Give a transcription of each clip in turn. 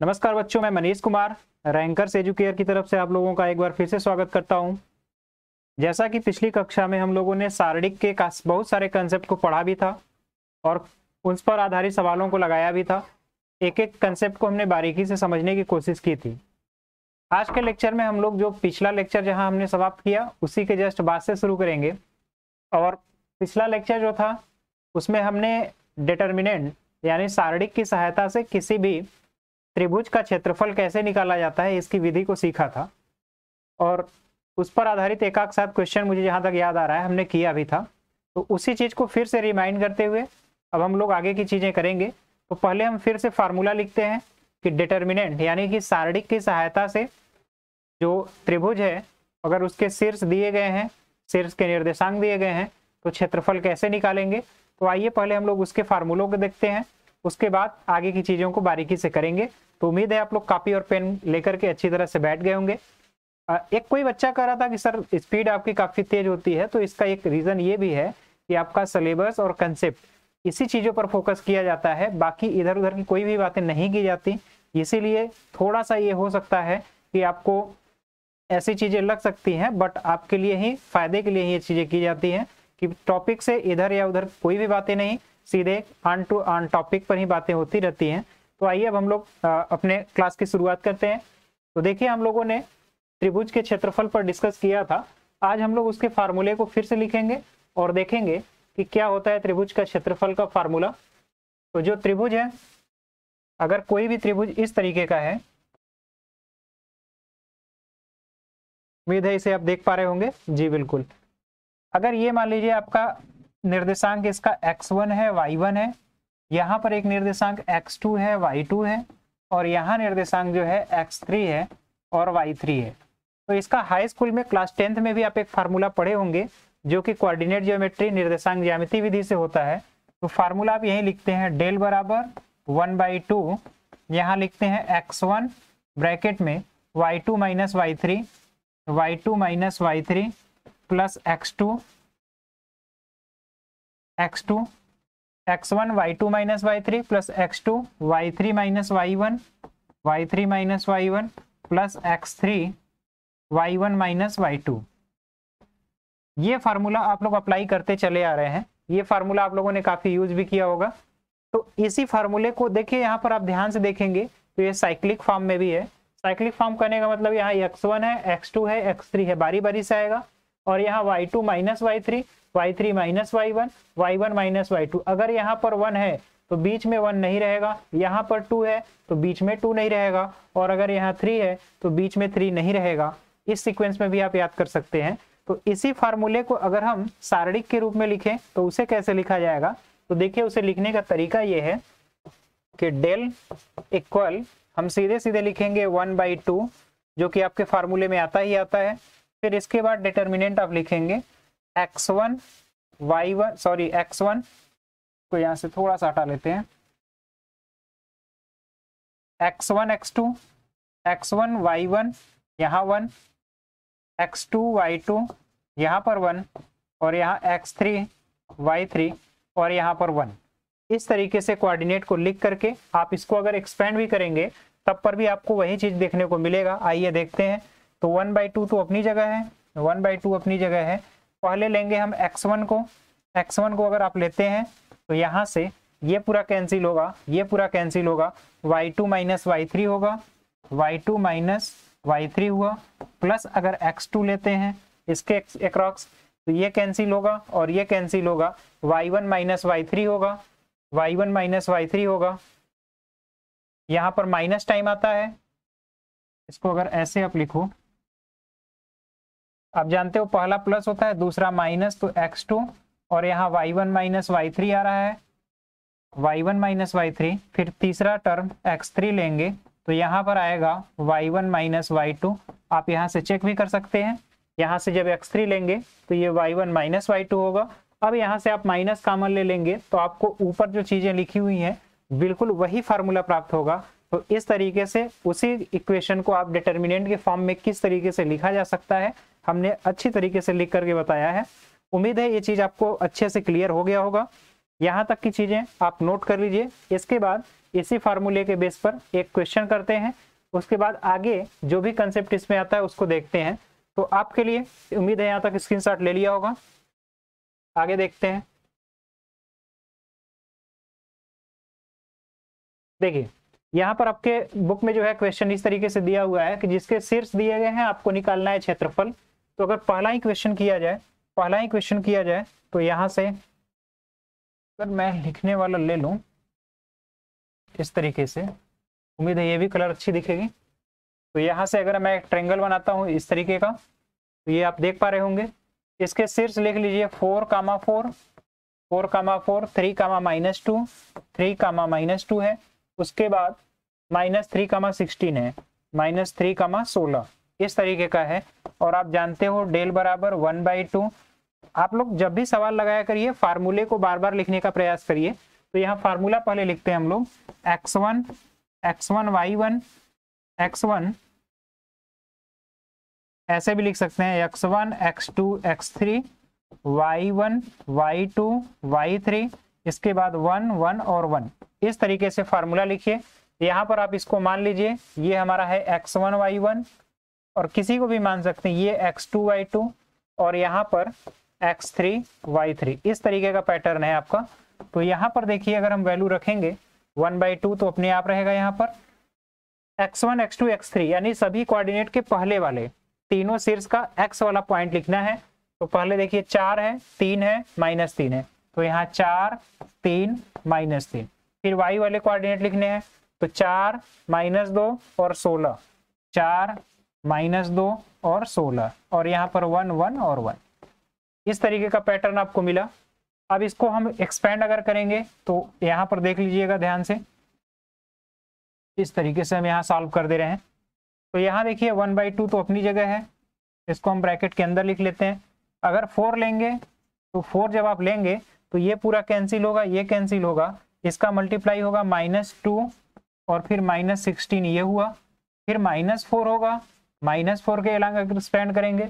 नमस्कार बच्चों, मैं मनीष कुमार रैंकर्स एजुकेयर की तरफ से आप लोगों का एक बार फिर से स्वागत करता हूं। जैसा कि पिछली कक्षा में हम लोगों ने सारणिक के बहुत सारे कंसेप्ट को पढ़ा भी था और उस पर आधारित सवालों को लगाया भी था। एक एक कंसेप्ट को हमने बारीकी से समझने की कोशिश की थी। आज के लेक्चर में हम लोग जो पिछला लेक्चर जहां हमने समाप्त किया उसी के जस्ट बाद से शुरू करेंगे। और पिछला लेक्चर जो था उसमें हमने डिटर्मिनेंट यानी सारणिक की सहायता से किसी भी त्रिभुज का क्षेत्रफल कैसे निकाला जाता है इसकी विधि को सीखा था और उस पर आधारित एक साथ क्वेश्चन मुझे जहां तक याद आ रहा है हमने किया भी था। तो उसी चीज को फिर से रिमाइंड करते हुए अब हम लोग आगे की चीजें करेंगे। तो पहले हम फिर से फार्मूला लिखते हैं कि डिटर्मिनेंट यानी कि सारणिक की सहायता से जो त्रिभुज है अगर उसके शीर्ष दिए गए हैं, शीर्ष के निर्देशांक दिए गए हैं तो क्षेत्रफल कैसे निकालेंगे। तो आइए पहले हम लोग उसके फार्मूलों को देखते हैं, उसके बाद आगे की चीजों को बारीकी से करेंगे। तो उम्मीद है आप लोग कॉपी और पेन लेकर के अच्छी तरह से बैठ गए होंगे। एक कोई बच्चा कह रहा था कि सर स्पीड आपकी काफी तेज होती है, तो इसका एक रीजन ये भी है कि आपका सिलेबस और कंसेप्ट इसी चीजों पर फोकस किया जाता है, बाकी इधर उधर की कोई भी बातें नहीं की जाती। इसीलिए थोड़ा सा ये हो सकता है कि आपको ऐसी चीजें लग सकती हैं, बट आपके लिए ही फायदे के लिए ही ये चीजें की जाती हैं कि टॉपिक से इधर या उधर कोई भी बातें नहीं, सीधे ऑन टॉपिक पर ही बातें होती रहती हैं। तो आइए अब हम लोग अपने क्लास की शुरुआत करते हैं। तो देखिए हम लोगों ने त्रिभुज के क्षेत्रफल पर डिस्कस किया था। आज हम लोग उसके फार्मूले को फिर से लिखेंगे और देखेंगे कि क्या होता है त्रिभुज का क्षेत्रफल का फार्मूला। तो जो त्रिभुज है, अगर कोई भी त्रिभुज इस तरीके का है, उम्मीद है इसे आप देख पा रहे होंगे। जी बिल्कुल। अगर ये मान लीजिए आपका निर्देशांक इसका x1 है, y1 है, यहाँ पर एक निर्देशांक x2 है, y2 है और यहाँ निर्देशांक जो है x3 है और y3 है। तो इसका हाई स्कूल में क्लास 10th में भी आप एक फार्मूला पढ़े होंगे जो कि कोऑर्डिनेट ज्योमेट्री निर्देशांक ज्यामिति विधि से होता है। तो फार्मूला आप यही लिखते हैं, डेल बराबर 1/2, यहाँ लिखते हैं x1 ब्रैकेट में y2 minus y3 plus x1 y2 minus y3 plus x2 y3 minus y1 plus x3 y1 minus y2। ये फार्मूला आप लोग अप्लाई करते चले आ रहे हैं। ये फार्मूला आप लोगों ने काफी यूज भी किया होगा। तो इसी फार्मूले को देखिए, यहाँ पर आप ध्यान से देखेंगे तो ये साइक्लिक फॉर्म में भी है। साइक्लिक फॉर्म करने का मतलब यहाँ x1 है, x2 है, x3 है, बारी बारी से आएगा और यहाँ y2 minus y3 minus y1 minus y2। अगर यहाँ पर 1 है तो बीच में 1 नहीं रहेगा, यहाँ पर 2 है तो बीच में 2 नहीं रहेगा और अगर यहाँ 3 है तो बीच में 3 नहीं रहेगा। इस सीक्वेंस में भी आप याद कर सकते हैं। तो इसी फार्मूले को अगर हम सारणिक के रूप में लिखें तो उसे कैसे लिखा जाएगा। तो देखिए उसे लिखने का तरीका ये है कि डेल इक्वल हम सीधे सीधे लिखेंगे 1/2 जो कि आपके फार्मूले में आता ही आता है। फिर इसके बाद डिटर्मिनेंट आप लिखेंगे x1 को यहां से थोड़ा सा हटा लेते हैं, x1 y1 यहाँ 1, x2 y2 यहाँ पर 1 और यहाँ x3 y3 और यहाँ पर 1। इस तरीके से कोऑर्डिनेट को लिख करके आप इसको अगर एक्सपेंड भी करेंगे तब पर भी आपको वही चीज देखने को मिलेगा। आइए देखते हैं। तो 1/2 तो अपनी जगह है, 1/2 अपनी जगह है। पहले लेंगे हम x1 को अगर आप लेते हैं तो यहाँ से ये पूरा कैंसिल होगा, ये पूरा कैंसिल होगा, y2 माइनस y3 होगा, y2 माइनस y3 हुआ, प्लस अगर x2 लेते हैं इसके अक्रॉक्स तो ये कैंसिल होगा और ये कैंसिल होगा, y1 माइनस y3 होगा, यहाँ पर माइनस टाइम आता है। इसको अगर ऐसे आप लिखो, आप जानते हो पहला प्लस होता है दूसरा माइनस, तो x2 और यहाँ y1 माइनस y3 आ रहा है, y1 माइनस y3। फिर तीसरा टर्म x3 लेंगे तो यहाँ पर आएगा y1 माइनस y2। आप यहाँ से चेक भी कर सकते हैं, यहाँ से जब x3 लेंगे तो ये y1 माइनस y2 होगा। अब यहाँ से आप माइनस कॉमन ले लेंगे तो आपको ऊपर जो चीजें लिखी हुई हैं बिल्कुल वही फार्मूला प्राप्त होगा। तो इस तरीके से उसी इक्वेशन को आप डिटर्मिनेंट के फॉर्म में किस तरीके से लिखा जा सकता है हमने अच्छी तरीके से लिख करके बताया है। उम्मीद है ये चीज आपको अच्छे से क्लियर हो गया होगा। यहाँ तक की चीजें आप नोट कर लीजिए। इसके बाद इसी फार्मूले के बेस पर एक क्वेश्चन करते हैं, उसके बाद आगे जो भी कंसेप्ट इसमें आता है उसको देखते हैं। तो आपके लिए उम्मीद है यहाँ तक स्क्रीनशॉट ले लिया होगा। आगे देखते हैं। देखिए यहाँ पर आपके बुक में जो है क्वेश्चन इस तरीके से दिया हुआ है कि जिसके शीर्ष दिए गए हैं आपको निकालना है क्षेत्रफल। तो अगर पहला ही क्वेश्चन किया जाए तो यहाँ से अगर मैं लिखने वाला ले लूं इस तरीके से, उम्मीद है ये भी कलर अच्छी दिखेगी। तो यहाँ से अगर मैं एक ट्रायंगल बनाता हूँ इस तरीके का, तो ये आप देख पा रहे होंगे। इसके शीर्ष लिख लीजिए 4, 4, 4, 3, -2, 3, -2 है। उसके बाद -3, 16 है, -3, 16 इस तरीके का है। और आप जानते हो डेल बराबर 1/2। आप लोग जब भी सवाल लगाया करिए फार्मूले को बार बार लिखने का प्रयास करिए। तो यहाँ फार्मूला पहले लिखते हैं हम लोग, x1 y1 x1, ऐसे भी लिख सकते हैं x1 x2 x3 y1 y2 y3, इसके बाद 1 1 और 1 इस तरीके से फार्मूला लिखिए। यहाँ पर आप इसको मान लीजिए ये हमारा है x1 y1, और किसी को भी मान सकते हैं ये x2 y2, और यहाँ पर x3 y3 इस तरीके का पैटर्न है आपका। तो यहाँ पर देखिए अगर हम वैल्यू रखेंगे 1/2 तो अपने आप रहेगा यहाँ पर x1 x2 x3, यानी सभी कोऑर्डिनेट के पहले वाले तीनों शीर्ष का x वाला पॉइंट लिखना है। तो पहले देखिए 4 है, 3 है, -3 है, तो यहाँ 4 3 -3। फिर y वाले कोऑर्डिनेट लिखने हैं, तो 4 -2 और 16, 4 -2 और 16, और यहाँ पर 1 1 और 1 इस तरीके का पैटर्न आपको मिला। अब इसको हम एक्सपेंड अगर करेंगे तो यहाँ पर देख लीजिएगा ध्यान से, इस तरीके से हम यहाँ सॉल्व कर दे रहे हैं। तो यहाँ देखिए 1/2 तो अपनी जगह है, इसको हम ब्रैकेट के अंदर लिख लेते हैं। अगर 4 लेंगे तो 4 जब आप लेंगे तो ये पूरा कैंसिल होगा, ये कैंसिल होगा, इसका मल्टीप्लाई होगा -2 और फिर -16 ये हुआ, फिर -4 होगा, -4 के अलावा अगर एक्सपेंड करेंगे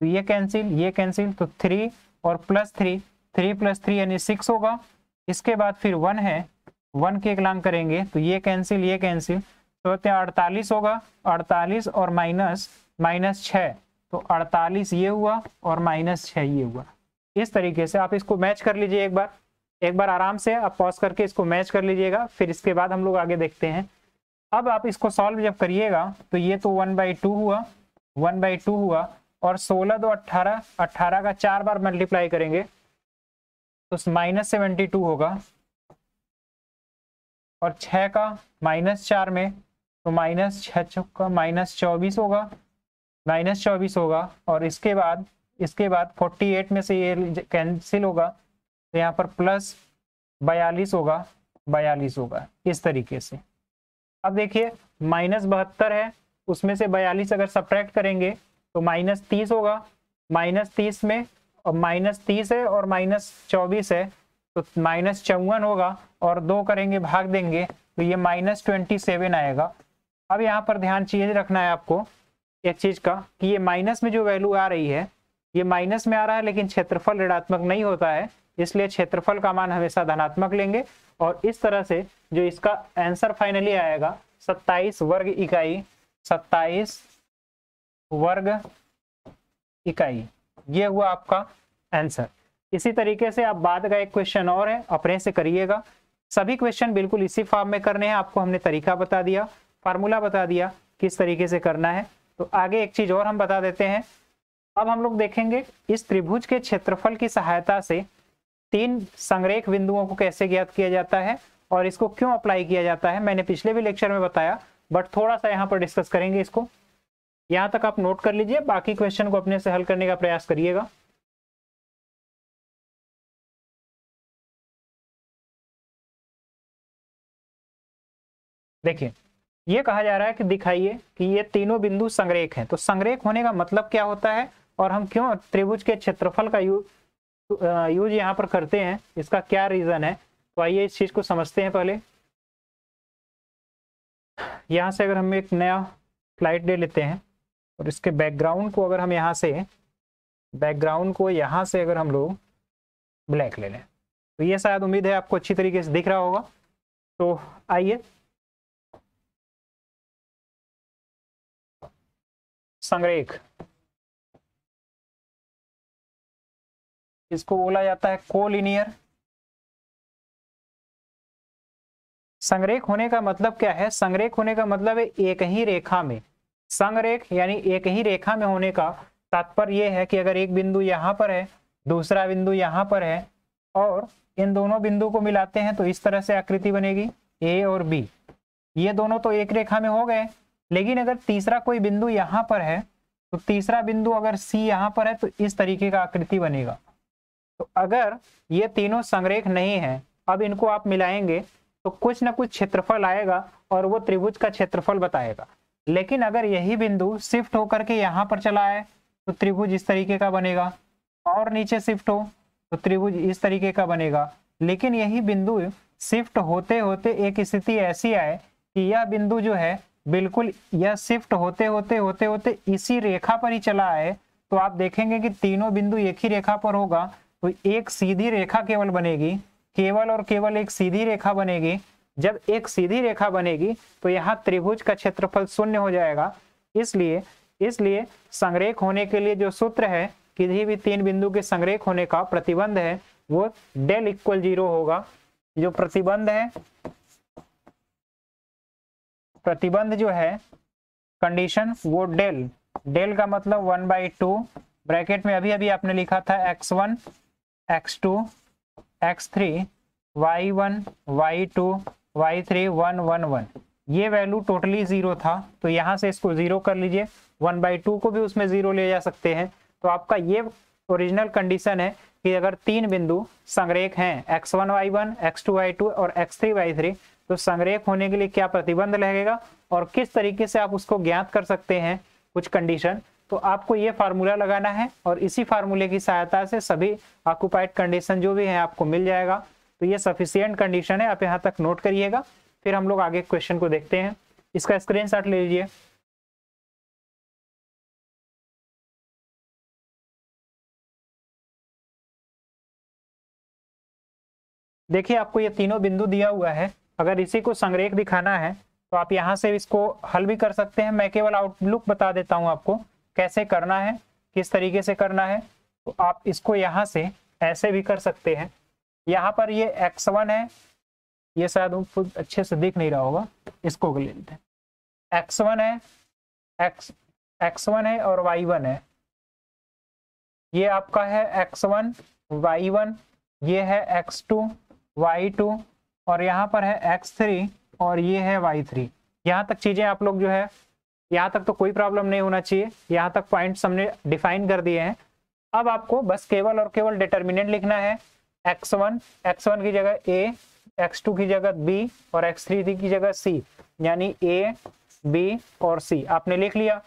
तो ये कैंसिल, तो 3 और +3, 3 + 3 यानी 6 होगा। इसके बाद फिर 1 है, 1 के अलावा करेंगे तो ये कैंसिल, तो 48 होगा, 48 और -6, तो 48 ये हुआ और -6 ये हुआ। इस तरीके से आप इसको मैच कर लीजिए एक बार आराम से आप पॉज करके इसको मैच कर लीजिएगा, फिर इसके बाद हम लोग आगे देखते हैं। अब आप इसको सॉल्व जब करिएगा तो ये तो 1/2 हुआ, और 16 2 18, 18 का 4 बार मल्टीप्लाई करेंगे तो -72 होगा, और 6 का -4 में तो -6 का -24 होगा, और इसके बाद 48 में से ये कैंसिल होगा, तो यहाँ पर +42 होगा इस तरीके से। अब देखिए -72 है, उसमें से 42 अगर सब्ट्रैक्ट करेंगे तो -30 होगा, -30 में और -30 है और -24 है तो -54 होगा, और 2 करेंगे भाग देंगे तो ये -27 आएगा। अब यहाँ पर ध्यान चीज रखना है आपको एक चीज का कि ये माइनस में जो वैल्यू आ रही है ये माइनस में आ रहा है, लेकिन क्षेत्रफल ऋणात्मक नहीं होता है, इसलिए क्षेत्रफल का मान हमेशा धनात्मक लेंगे। और इस तरह से जो इसका आंसर फाइनली आएगा 27 वर्ग इकाई, 27 वर्ग इकाई, ये हुआ आपका आंसर। इसी तरीके से आप बाद का एक क्वेश्चन और है, अपने से करिएगा। सभी क्वेश्चन बिल्कुल इसी फॉर्म में करने हैं, आपको हमने तरीका बता दिया, फार्मूला बता दिया किस तरीके से करना है। तो आगे एक चीज और हम बता देते हैं। अब हम लोग देखेंगे इस त्रिभुज के क्षेत्रफल की सहायता से 3 संरेख बिंदुओं को कैसे ज्ञात किया जाता है और इसको क्यों अप्लाई किया जाता है। मैंने पिछले भी लेक्चर में बताया, बट थोड़ा सा यहाँ पर डिस्कस करेंगे इसको। यहाँ तक आप नोट कर लीजिए, बाकी क्वेश्चन को अपने से हल करने का प्रयास करिएगा। देखिए ये कहा जा रहा है कि दिखाइए कि ये तीनों बिंदु संरेख हैं। तो संरेख होने का मतलब क्या होता है और हम क्यों त्रिभुज के क्षेत्रफल का यूज यहाँ पर करते हैं, इसका क्या रीजन है। तो आइए इस चीज को समझते हैं। पहले यहाँ से अगर हम एक नया स्लाइड ले लेते हैं और इसके बैकग्राउंड को अगर हम यहाँ से अगर हम लोग ब्लैक ले लें, तो ये शायद उम्मीद है आपको अच्छी तरीके से दिख रहा होगा। तो आइए संरेख, इसको बोला जाता है कोलिनियर। संरेख होने का मतलब क्या है? संरेख होने का मतलब है एक ही रेखा में। संरेख यानी एक ही रेखा में होने का तात्पर्य यह है कि अगर एक बिंदु यहाँ पर है, दूसरा बिंदु यहाँ पर है, और इन दोनों बिंदु को मिलाते हैं तो इस तरह से आकृति बनेगी ए और बी। ये दोनों तो एक रेखा में हो गए, लेकिन अगर तीसरा कोई बिंदु यहाँ पर है तो तीसरा बिंदु अगर सी यहाँ पर है तो इस तरीके का आकृति बनेगा। तो अगर ये तीनों संरेख नहीं है, अब इनको आप मिलाएंगे तो कुछ ना कुछ क्षेत्रफल आएगा और वो त्रिभुज का क्षेत्रफल बताएगा। लेकिन अगर यही बिंदु शिफ्ट होकर के यहाँ पर चला है तो त्रिभुज इस तरीके का बनेगा, और नीचे शिफ्ट हो तो त्रिभुज इस तरीके का बनेगा। लेकिन यही बिंदु शिफ्ट होते होते एक स्थिति ऐसी आए कि यह बिंदु जो है बिल्कुल यह शिफ्ट होते होते इसी रेखा पर ही चला आए, तो आप देखेंगे कि तीनों बिंदु एक ही रेखा पर होगा तो एक सीधी रेखा केवल बनेगी, केवल और केवल एक सीधी रेखा बनेगी। जब एक सीधी रेखा बनेगी तो यहाँ त्रिभुज का क्षेत्रफल शून्य हो जाएगा। इसलिए संरेख होने के लिए जो सूत्र है, किसी भी तीन बिंदु के संरेख होने का प्रतिबंध है वो डेल इक्वल 0 होगा। जो प्रतिबंध है, प्रतिबंध जो है कंडीशन, वो डेल का मतलब 1/2 ब्रैकेट में अभी अभी आपने लिखा था x1 x2 x3 y1 y2 y3 1 1 1, ये वैल्यू टोटली 0 था। तो यहाँ से इसको 0 कर लीजिए, 1/2 को भी उसमें 0 ले जा सकते हैं। तो आपका ये ओरिजिनल कंडीशन है कि अगर तीन बिंदु संरेख हैं x1 y1 x2 y2 और x3 y3, तो संरेख होने के लिए क्या प्रतिबंध लगेगा और किस तरीके से आप उसको ज्ञात कर सकते हैं कुछ कंडीशन। तो आपको ये फार्मूला लगाना है और इसी फार्मूले की सहायता से सभी ऑक्युपाइड कंडीशन जो भी है आपको मिल जाएगा। तो ये सफिशिएंट कंडीशन है, आप यहाँ तक नोट करिएगा। फिर हम लोग आगे क्वेश्चन को देखते हैं। इसका स्क्रीनशॉट ले लीजिए। देखिए आपको ये तीनों बिंदु दिया हुआ है, अगर इसी को संरेख दिखाना है तो आप यहाँ से इसको हल भी कर सकते हैं। मैं केवल आउटलुक बता देता हूँ आपको कैसे करना है, किस तरीके से करना है। तो आप इसको यहाँ से ऐसे भी कर सकते हैं। यहाँ पर ये x1 है, ये शायद अच्छे से दिख नहीं रहा होगा, इसको ले लेते हैं। x1 है, x1 है और y1 है। ये आपका है x1 y1, ये है x2 y2 और यहाँ पर है x3 और ये है y3। यहाँ तक चीजें आप लोग जो है, यहाँ तक तो कोई प्रॉब्लम नहीं होना चाहिए। यहाँ तक पॉइंट्स हमने डिफाइन कर दिए हैं। अब आपको बस केवल और केवल डिटर्मिनेंट लिखना है। x1 की जगह a, x2 की जगह b और x3 की जगह c, यानी a, b और c आपने लिख लिया।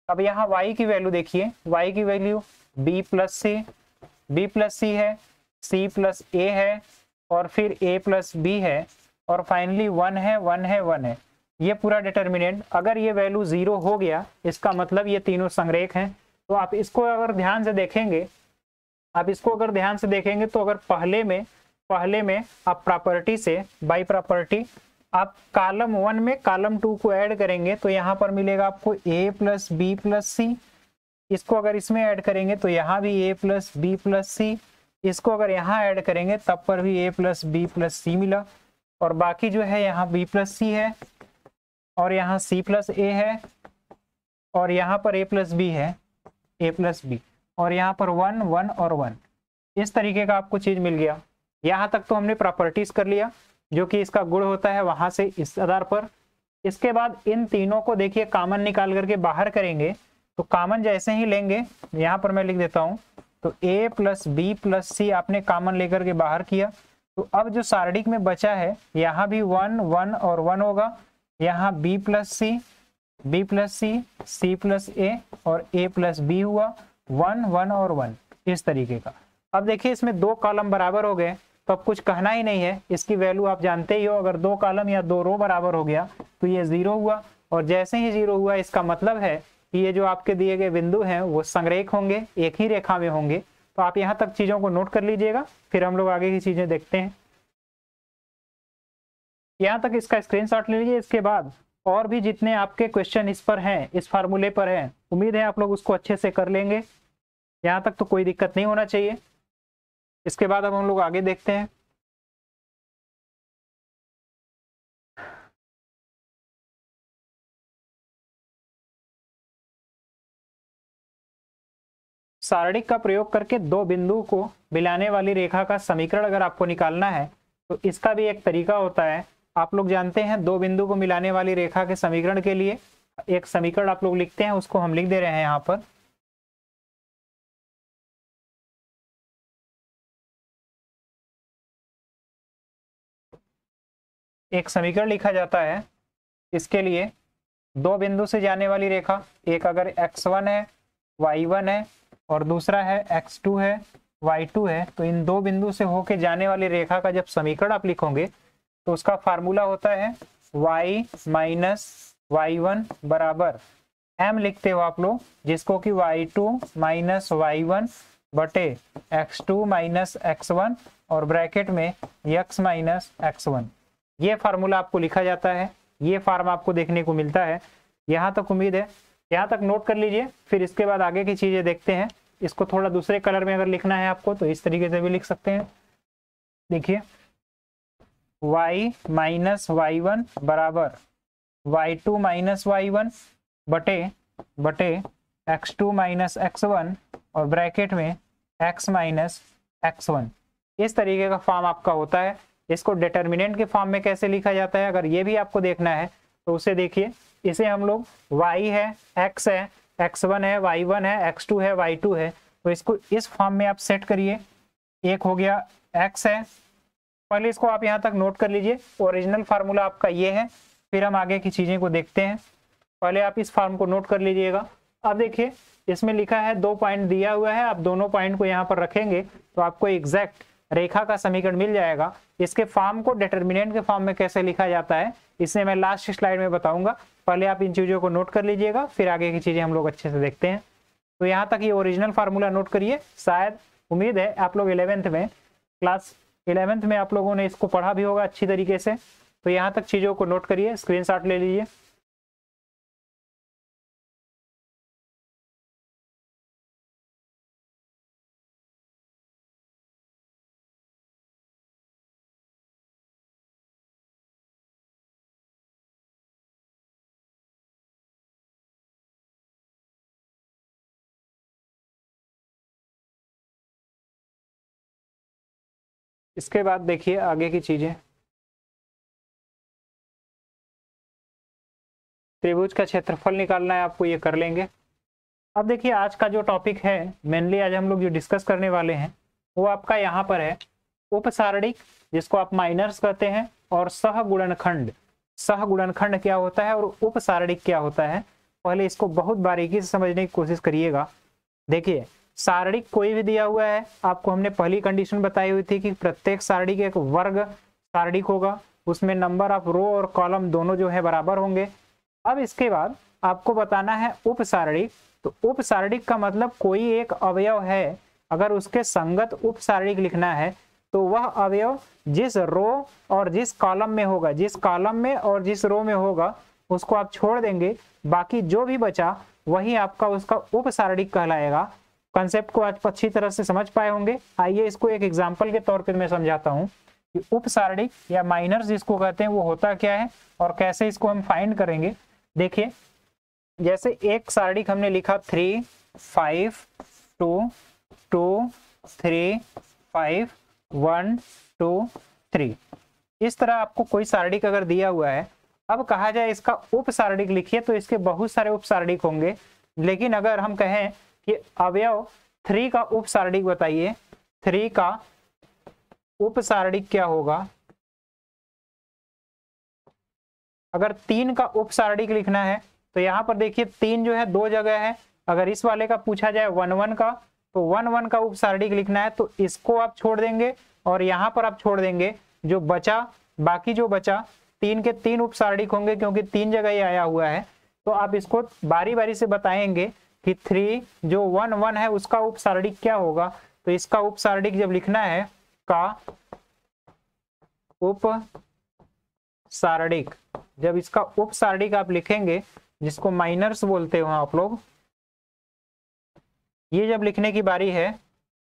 अब यहाँ y की वैल्यू देखिए, y की वैल्यू b प्लस c है, c प्लस a है और फिर a प्लस b है और फाइनली 1 है 1 है 1 है। ये पूरा डिटर्मिनेंट, अगर ये वैल्यू 0 हो गया इसका मतलब ये तीनों संरेख हैं। तो आप इसको अगर ध्यान से देखेंगे, तो अगर पहले में आप प्रॉपर्टी से बाय प्रॉपर्टी आप कॉलम 1 में कॉलम 2 को ऐड करेंगे तो यहाँ पर मिलेगा आपको a प्लस बी प्लस सी। इसको अगर इसमें ऐड करेंगे तो यहाँ भी a प्लस बी प्लस सी। इसको अगर यहाँ ऐड करेंगे तब पर भी a प्लस बी प्लस सी मिला। और बाकी जो है यहाँ b प्लस सी है और यहाँ c प्लस a है और यहाँ पर a प्लस बी है, a प्लस बी और यहाँ पर 1 1 और 1। इस तरीके का आपको चीज मिल गया। यहाँ तक तो हमने प्रॉपर्टीज कर लिया जो कि इसका गुण होता है, वहां से इस आधार पर। इसके बाद इन तीनों को देखिए कॉमन निकाल करके बाहर करेंगे तो कॉमन जैसे ही लेंगे, यहाँ पर मैं लिख देता हूँ, तो a प्लस बी प्लस सी आपने कॉमन लेकर के बाहर किया। तो अब जो सारणिक में बचा है यहाँ भी 1 1 और 1 होगा, यहाँ b plus C c plus a और a प्लस बी हुआ, 1 1 और 1 इस तरीके का। अब देखिए इसमें दो कॉलम बराबर हो गए तो अब कुछ कहना ही नहीं है, इसकी वैल्यू आप जानते ही हो। अगर दो कॉलम या दो रो बराबर हो गया तो ये 0 हुआ, और जैसे ही 0 हुआ इसका मतलब है कि ये जो आपके दिए गए बिंदु हैं वो संरेख होंगे, एक ही रेखा में होंगे। तो तो आप यहाँ तक चीज़ों को नोट कर लीजिएगा, फिर हम लोग आगे की चीज़ें देखते हैं। यहाँ तक इसका स्क्रीनशॉट ले लीजिए। इसके बाद और भी जितने आपके क्वेश्चन इस पर हैं, इस फार्मूले पर हैं, उम्मीद है आप लोग उसको अच्छे से कर लेंगे। यहाँ तक तो कोई दिक्कत नहीं होना चाहिए। इसके बाद अब हम लोग आगे देखते हैं। सारणिक का प्रयोग करके दो बिंदु को मिलाने वाली रेखा का समीकरण अगर आपको निकालना है तो इसका भी एक तरीका होता है। आप लोग जानते हैं दो बिंदु को मिलाने वाली रेखा के समीकरण के लिए एक समीकरण आप लोग लिखते हैं, उसको हम लिख दे रहे हैं यहाँ पर। एक समीकरण लिखा जाता है इसके लिए, दो बिंदु से जाने वाली रेखा, एक अगर x1 है, y1 है और दूसरा है x2 है, y2 है, तो इन दो बिंदु से होके जाने वाली रेखा का जब समीकरण आप लिखोगे तो उसका फार्मूला होता है y माइनस y1 बराबर m लिखते हो आप लोग, जिसको कि y2 माइनस y1 बटे x2 माइनस x1 और ब्रैकेट में x माइनस x1। ये फार्मूला आपको लिखा जाता है, ये फार्म आपको देखने को मिलता है। यहाँ तक उम्मीद है, यहाँ तक नोट कर लीजिए, फिर इसके बाद आगे की चीजें देखते हैं। इसको थोड़ा दूसरे कलर में अगर लिखना है आपको तो इस तरीके से भी लिख सकते हैं। देखिए y माइनस y1 बराबर y2 माइनस y1 बटे x2 माइनस x1 और ब्रैकेट में x माइनस x1। इस तरीके का फॉर्म आपका होता है। इसको डिटर्मिनेंट के फॉर्म में कैसे लिखा जाता है अगर ये भी आपको देखना है तो उसे देखिए। इसे हम लोग y है, x है, x1 है, y1 है, x2 है, y2 है, तो इसको इस फॉर्म में आप सेट करिए। एक हो गया x है, पहले इसको आप यहाँ तक नोट कर लीजिए। ओरिजिनल फार्मूला आपका ये है, फिर हम आगे की चीजें को देखते हैं। पहले आप इस फॉर्म को नोट कर लीजिएगा। अब देखिए इसमें लिखा है 2 पॉइंट दिया हुआ है, आप दोनों पॉइंट को यहाँ पर रखेंगे तो आपको एग्जैक्ट रेखा का समीकरण मिल जाएगा। इसके फॉर्म को डिटर्मिनेंट के फॉर्म में कैसे लिखा जाता है इसे मैं लास्ट स्लाइड में बताऊंगा। पहले आप इन चीजों को नोट कर लीजिएगा, फिर आगे की चीजें हम लोग अच्छे से देखते हैं। तो यहाँ तक ये ओरिजिनल फार्मूला नोट करिए। शायद उम्मीद है आप लोग 11th में, क्लास 11th में आप लोगों ने इसको पढ़ा भी होगा अच्छी तरीके से। तो यहाँ तक चीजों को नोट करिए, स्क्रीनशॉट ले लीजिए। इसके बाद देखिए आगे की चीजें। त्रिभुज का क्षेत्रफल निकालना है आपको, ये कर लेंगे। अब देखिए आज का जो टॉपिक है, मेनली आज हम लोग जो डिस्कस करने वाले हैं वो आपका यहाँ पर है उपसारणिक, जिसको आप माइनर्स कहते हैं, और सहगुणनखंड। सहगुणनखंड क्या होता है और उपसारणिक क्या होता है, पहले इसको बहुत बारीकी से समझने की कोशिश करिएगा। देखिए सारणिक कोई भी दिया हुआ है, आपको हमने पहली कंडीशन बताई हुई थी कि प्रत्येक सारणिक एक वर्ग सारणिक होगा, उसमें नंबर ऑफ रो और कॉलम दोनों जो है बराबर होंगे। अब इसके बाद आपको बताना है उपसारणिक। तो उपसारणिक का मतलब कोई एक अवयव है, अगर उसके संगत उपसारणिक लिखना है तो वह अवयव जिस रो और जिस कॉलम में होगा, जिस कॉलम में और जिस रो में होगा उसको आप छोड़ देंगे, बाकी जो भी बचा वही आपका उसका उपसारणिक कहलाएगा। कंसेप्ट को आज अच्छी तरह से समझ पाए होंगे। आइए इसको एक एग्जाम्पल के तौर पर मैं समझाता हूँ कि उपसारणिक या माइनर्स जिसको कहते हैं वो होता क्या है और कैसे इसको हम फाइंड करेंगे। देखिए जैसे एक सारणिक हमने लिखा 3 5 2 2 3 5 1 2 3, इस तरह आपको कोई सारणिक अगर दिया हुआ है, अब कहा जाए इसका उपसारणिक लिखिए तो इसके बहुत सारे उपसारणिक होंगे। लेकिन अगर हम कहें कि अवयव 3 का उपसारणिक बताइए, 3 का उपसारणिक क्या होगा, अगर 3 का उपसारणिक लिखना है तो यहाँ पर देखिए 3 जो है 2 जगह है। अगर इस वाले का पूछा जाए 1 1 का, तो 1 1 का उपसारणिक लिखना है तो इसको आप छोड़ देंगे और यहाँ पर आप छोड़ देंगे जो बचा, बाकी जो बचा 3 के 3 उपसारणिक होंगे क्योंकि 3 जगह ही आया हुआ है। तो आप इसको बारी बारी से बताएंगे कि 3 जो 1 1 है उसका उपसारणिक क्या होगा, तो इसका उपसारणिक जब लिखना है का उपसारणिक, जब इसका उपसारणिक आप लिखेंगे, जिसको माइनर्स बोलते हो आप लोग, ये जब लिखने की बारी है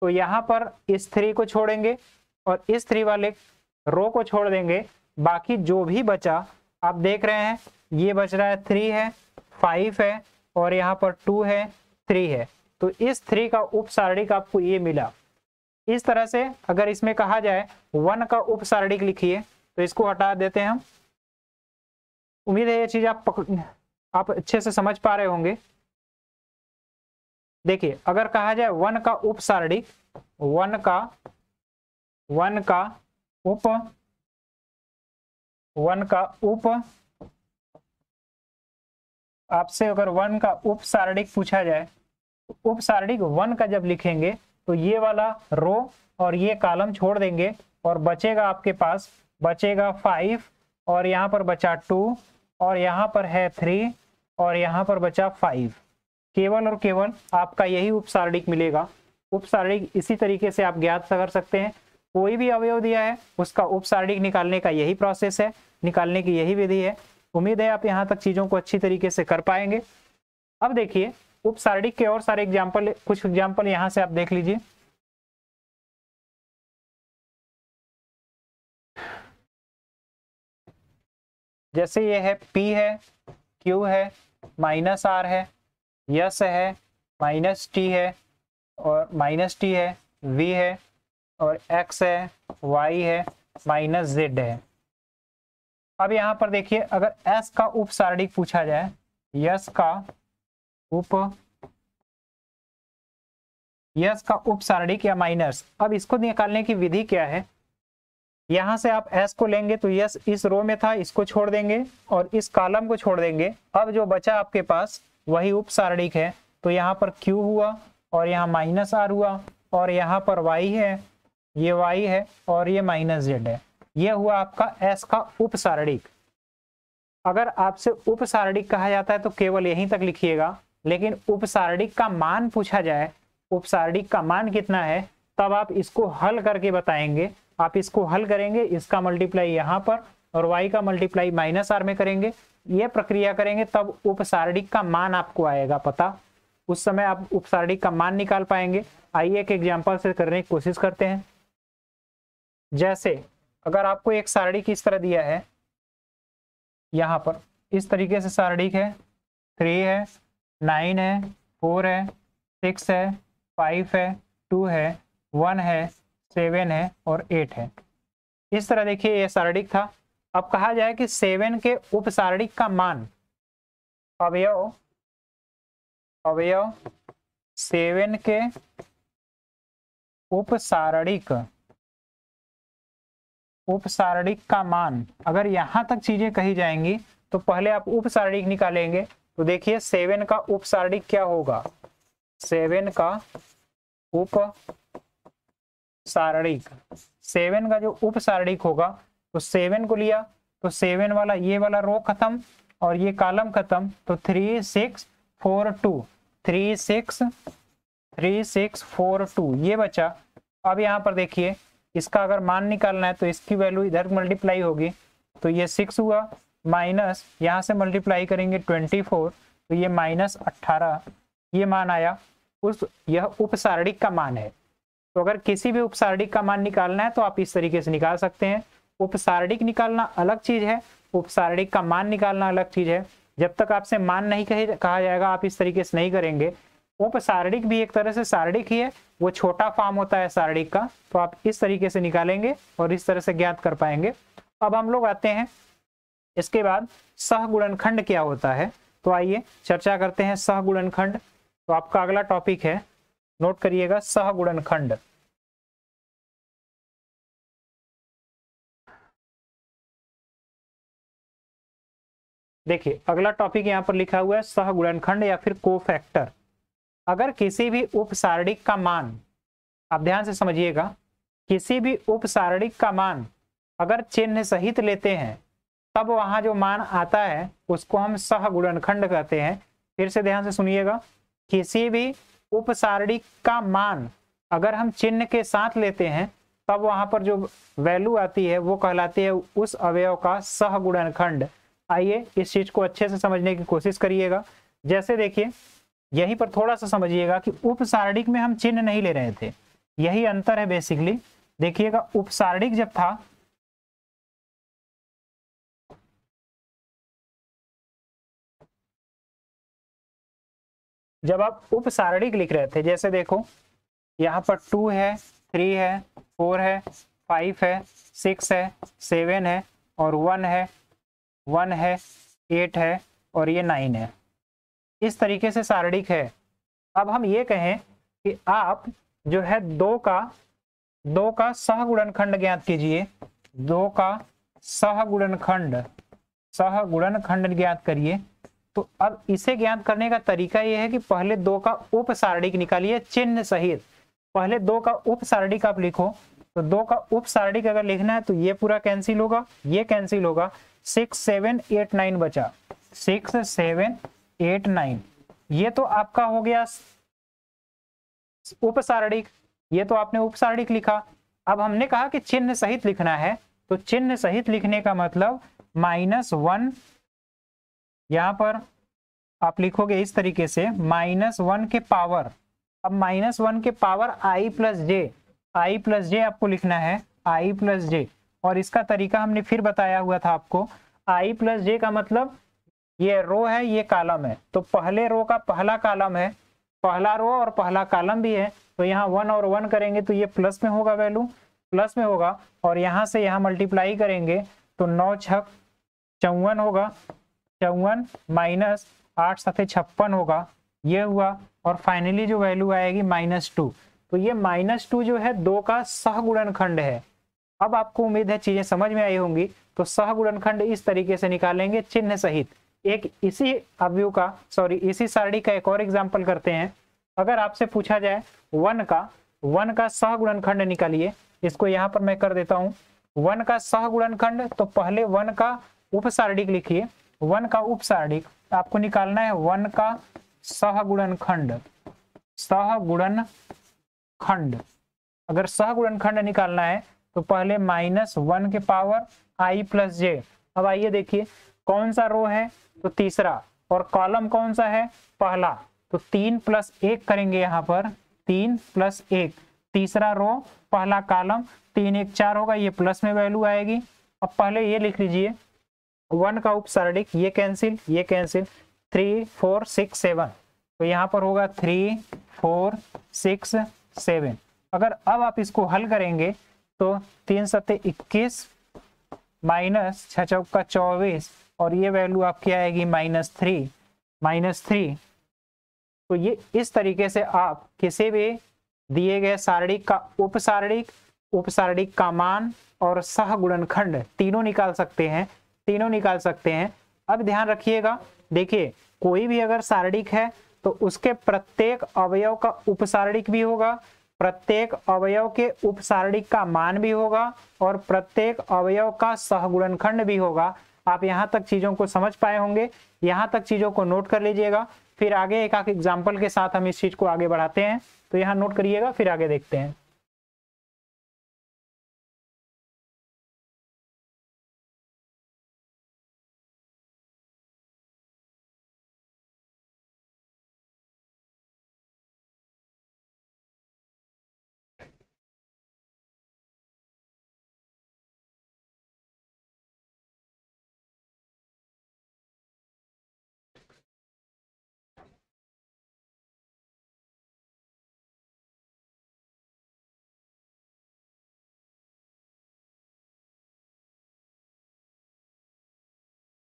तो यहाँ पर इस 3 को छोड़ेंगे और इस 3 वाले रो को छोड़ देंगे। बाकी जो भी बचा आप देख रहे हैं, ये बच रहा है 3 है, 5 है और यहाँ पर 2 है, 3 है। तो इस 3 का उपसारणिक आपको ये मिला। इस तरह से अगर इसमें कहा जाए 1 का उपसारणिक लिखिए, तो इसको हटा देते हैं हम। उम्मीद है ये चीज आप अच्छे से समझ पा रहे होंगे। देखिए, अगर कहा जाए 1 का उपसारणिक, 1 का उप आपसे अगर 1 का उपसारणिक पूछा जाए, उपसारणिक 1 का जब लिखेंगे तो ये वाला रो और ये कॉलम छोड़ देंगे और बचेगा आपके पास, बचेगा 5 और यहाँ पर बचा 2 और यहाँ पर है 3 और यहाँ पर बचा 5। केवल और केवल आपका यही उपसारणिक मिलेगा। उपसारणिक इसी तरीके से आप ज्ञात कर सकते हैं। कोई भी अवयव दिया है उसका उपसारणिक निकालने का यही प्रोसेस है, निकालने की यही विधि है। उम्मीद है आप यहाँ तक चीजों को अच्छी तरीके से कर पाएंगे। अब देखिए उपसारणिक के और सारे एग्जाम्पल, कुछ एग्जाम्पल यहाँ से आप देख लीजिए। जैसे ये है P है, Q है, -R है, S है, -T है और -T है, V है और X है, Y है, -Z है। अब यहाँ पर देखिए, अगर S का उपसारणिक पूछा जाए, S का उपसारणिक या माइनस, अब इसको निकालने की विधि क्या है? यहां से आप S को लेंगे तो S इस रो में था, इसको छोड़ देंगे और इस कॉलम को छोड़ देंगे। अब जो बचा आपके पास वही उपसारणिक है, तो यहाँ पर Q हुआ और यहाँ -R हुआ और यहाँ पर Y है, ये Y है और ये -Z है। ये हुआ आपका S का उपसारणिक। अगर आपसे उपसारणिक कहा जाता है तो केवल यहीं तक लिखिएगा, लेकिन उपसारणिक का मान पूछा जाए, उपसारणिक का मान कितना है, तब आप इसको हल करके बताएंगे। आप इसको हल करेंगे, इसका मल्टीप्लाई यहाँ पर और y का मल्टीप्लाई -R में करेंगे, ये प्रक्रिया करेंगे, तब उपसारणिक का मान आपको आएगा पता। उस समय आप उपसारणिक का मान निकाल पाएंगे। आइए एक एग्जांपल से करने की कोशिश करते हैं। जैसे अगर आपको एक सारणिक इस तरह दिया है, यहाँ पर इस तरीके से सारणिक है, 3 है, 9 है, 4 है, 6 है, 5 है, 2 है, 1 है, 7 है और 8 है। इस तरह देखिए ये सारणिक था। अब कहा जाए कि 7 के उपसारणिक का मान, अवयव 7 के उपसारणिक का मान, अगर यहां तक चीजें कही जाएंगी तो पहले आप उपसारणिक निकालेंगे। तो देखिए 7 का उपसारणिक क्या होगा, 7 का उपसारणिक, 7 का जो उपसारणिक होगा, तो 7 को लिया तो 7 वाला ये वाला रो खत्म और ये कॉलम खत्म, तो 3 6 4 2, 3 6 4 2 ये बचा। अब यहाँ पर देखिए इसका अगर मान निकालना है तो इसकी वैल्यू इधर मल्टीप्लाई होगी, तो ये 6 हुआ, माइनस यहाँ से मल्टीप्लाई करेंगे 24, तो ये -18 ये मान आया। यह उपसारणिक का मान है। तो अगर किसी भी उपसारणिक का मान निकालना है तो आप इस तरीके से निकाल सकते हैं। उपसारणिक निकालना अलग चीज है, उपसारणिक का मान निकालना अलग चीज है। जब तक आपसे मान नहीं कहा जाएगा आप इस तरीके से नहीं करेंगे। उपसारणिक भी एक तरह से सारणिक ही है, वो छोटा फॉर्म होता है सारणिक का, तो आप इस तरीके से निकालेंगे और इस तरह से ज्ञात कर पाएंगे। अब हम लोग आते हैं इसके बाद सहगुणनखंड क्या होता है। तो आइए चर्चा करते हैं सहगुणनखंड। तो आपका अगला टॉपिक है, नोट करिएगा, सहगुणनखंड। देखिए अगला टॉपिक यहाँ पर लिखा हुआ है सहगुणनखंड या फिर कोफैक्टर। अगर किसी भी उपसारणिक का मान, आप ध्यान से समझिएगा, किसी भी उपसारणिक का मान अगर चिन्ह सहित लेते हैं तब वहां जो मान आता है उसको हम सहगुणनखंड कहते हैं। फिर से ध्यान से सुनिएगा, किसी भी उपसारणिक का मान अगर हम चिन्ह के साथ लेते हैं तब वहां पर जो वैल्यू आती है वो कहलाती है उस अवयव का सहगुणनखंड। आइए इस चीज को अच्छे से समझने की कोशिश करिएगा। जैसे देखिए यहीं पर थोड़ा सा समझिएगा कि उपसारणिक में हम चिन्ह नहीं ले रहे थे, यही अंतर है बेसिकली। देखिएगा उपसारणिक जब था जब आप उपसारणिक लिख रहे थे, जैसे देखो यहाँ पर 2 है, 3 है, 4 है, 5 है, 6 है, 7 है और 1 है, 1 है, 8 है और ये 9 है। इस तरीके से सारणिक है। अब हम ये कहें कि आप जो है 2 का सहगुणनखंड ज्ञात कीजिए। 2 का सहगुणनखंड ज्ञात करिए। तो अब इसे ज्ञात करने का तरीका यह है कि पहले 2 का उपसारणिक निकालिए चिन्ह सहित। पहले 2 का उपसारणिक आप लिखो। तो 2 का उपसारणिक अगर लिखना है तो ये पूरा कैंसिल होगा, ये कैंसिल होगा, 6 7 8 9 बचा, 6 7 8 9। ये तो आपका हो गया उपसारणिक, ये तो आपने उपसारणिक लिखा। अब हमने कहा कि चिन्ह सहित लिखना है, तो चिन्ह सहित लिखने का मतलब -1 यहां पर आप लिखोगे इस तरीके से -1 के पावर। अब -1 के पावर i प्लस जे आपको लिखना है, i प्लस जे। और इसका तरीका हमने फिर बताया हुआ था आपको। i प्लस जे का मतलब ये रो है, ये कॉलम है, तो पहले रो का पहला कॉलम है, पहला रो और पहला कॉलम भी है, तो यहाँ 1 और 1 करेंगे तो ये प्लस में होगा, वैल्यू प्लस में होगा। और यहाँ से यहाँ मल्टीप्लाई करेंगे तो 9 6 54 होगा, 54 माइनस 8 7 56 होगा, ये हुआ। और फाइनली जो वैल्यू आएगी -2। तो ये -2 जो है 2 का सहगुणनखंड है। अब आपको उम्मीद है चीजें समझ में आई होंगी। तो सहगुणनखंड इस तरीके से निकालेंगे चिन्ह सहित। एक इसी अवयव का इसी सारणी का एक और एग्जाम्पल करते हैं। अगर आपसे पूछा जाए 1 का सहगुणनखंड निकालिए, इसको यहाँ पर मैं कर देता हूँ 1 का सहगुणनखंड। तो पहले 1 का उपसारणिक लिखिए। 1 का उपसारणिक आपको निकालना है 1 का सहगुणनखंड। अगर सहगुणनखंड निकालना है तो पहले -1 के पावर i प्लस जे। अब आइए देखिए कौन सा रो है, तो तीसरा, और कॉलम कौन सा है, पहला। तो 3 + 1 करेंगे यहाँ पर, 3 + 1, तीसरा रो पहला कॉलम, 3 1 4 होगा, ये प्लस में वैल्यू आएगी। अब पहले ये लिख लीजिए 1 का उपसारणिक, ये कैंसिल, ये कैंसिल, 3 4 6 7, तो यहाँ पर होगा 3 4 6 7। अगर अब आप इसको हल करेंगे तो 3 7 21 माइनस 6 चौका 24 और ये वैल्यू आपकी आएगी -3। तो ये इस तरीके से आप किसी भी दिए गए सारणिक का उपसारणिक का मान और सहगुणनखंड तीनों निकाल सकते हैं। अब ध्यान रखिएगा, देखिए कोई भी अगर सारणिक है तो उसके प्रत्येक अवयव का उपसारणिक भी होगा, प्रत्येक अवयव के उपसारणिक का मान भी होगा और प्रत्येक अवयव का सहगुणनखंड भी होगा। आप यहाँ तक चीजों को समझ पाए होंगे, यहाँ तक चीजों को नोट कर लीजिएगा। फिर आगे एक एग्जाम्पल के साथ हम इस चीज को आगे बढ़ाते हैं। तो यहाँ नोट करिएगा, फिर आगे देखते हैं।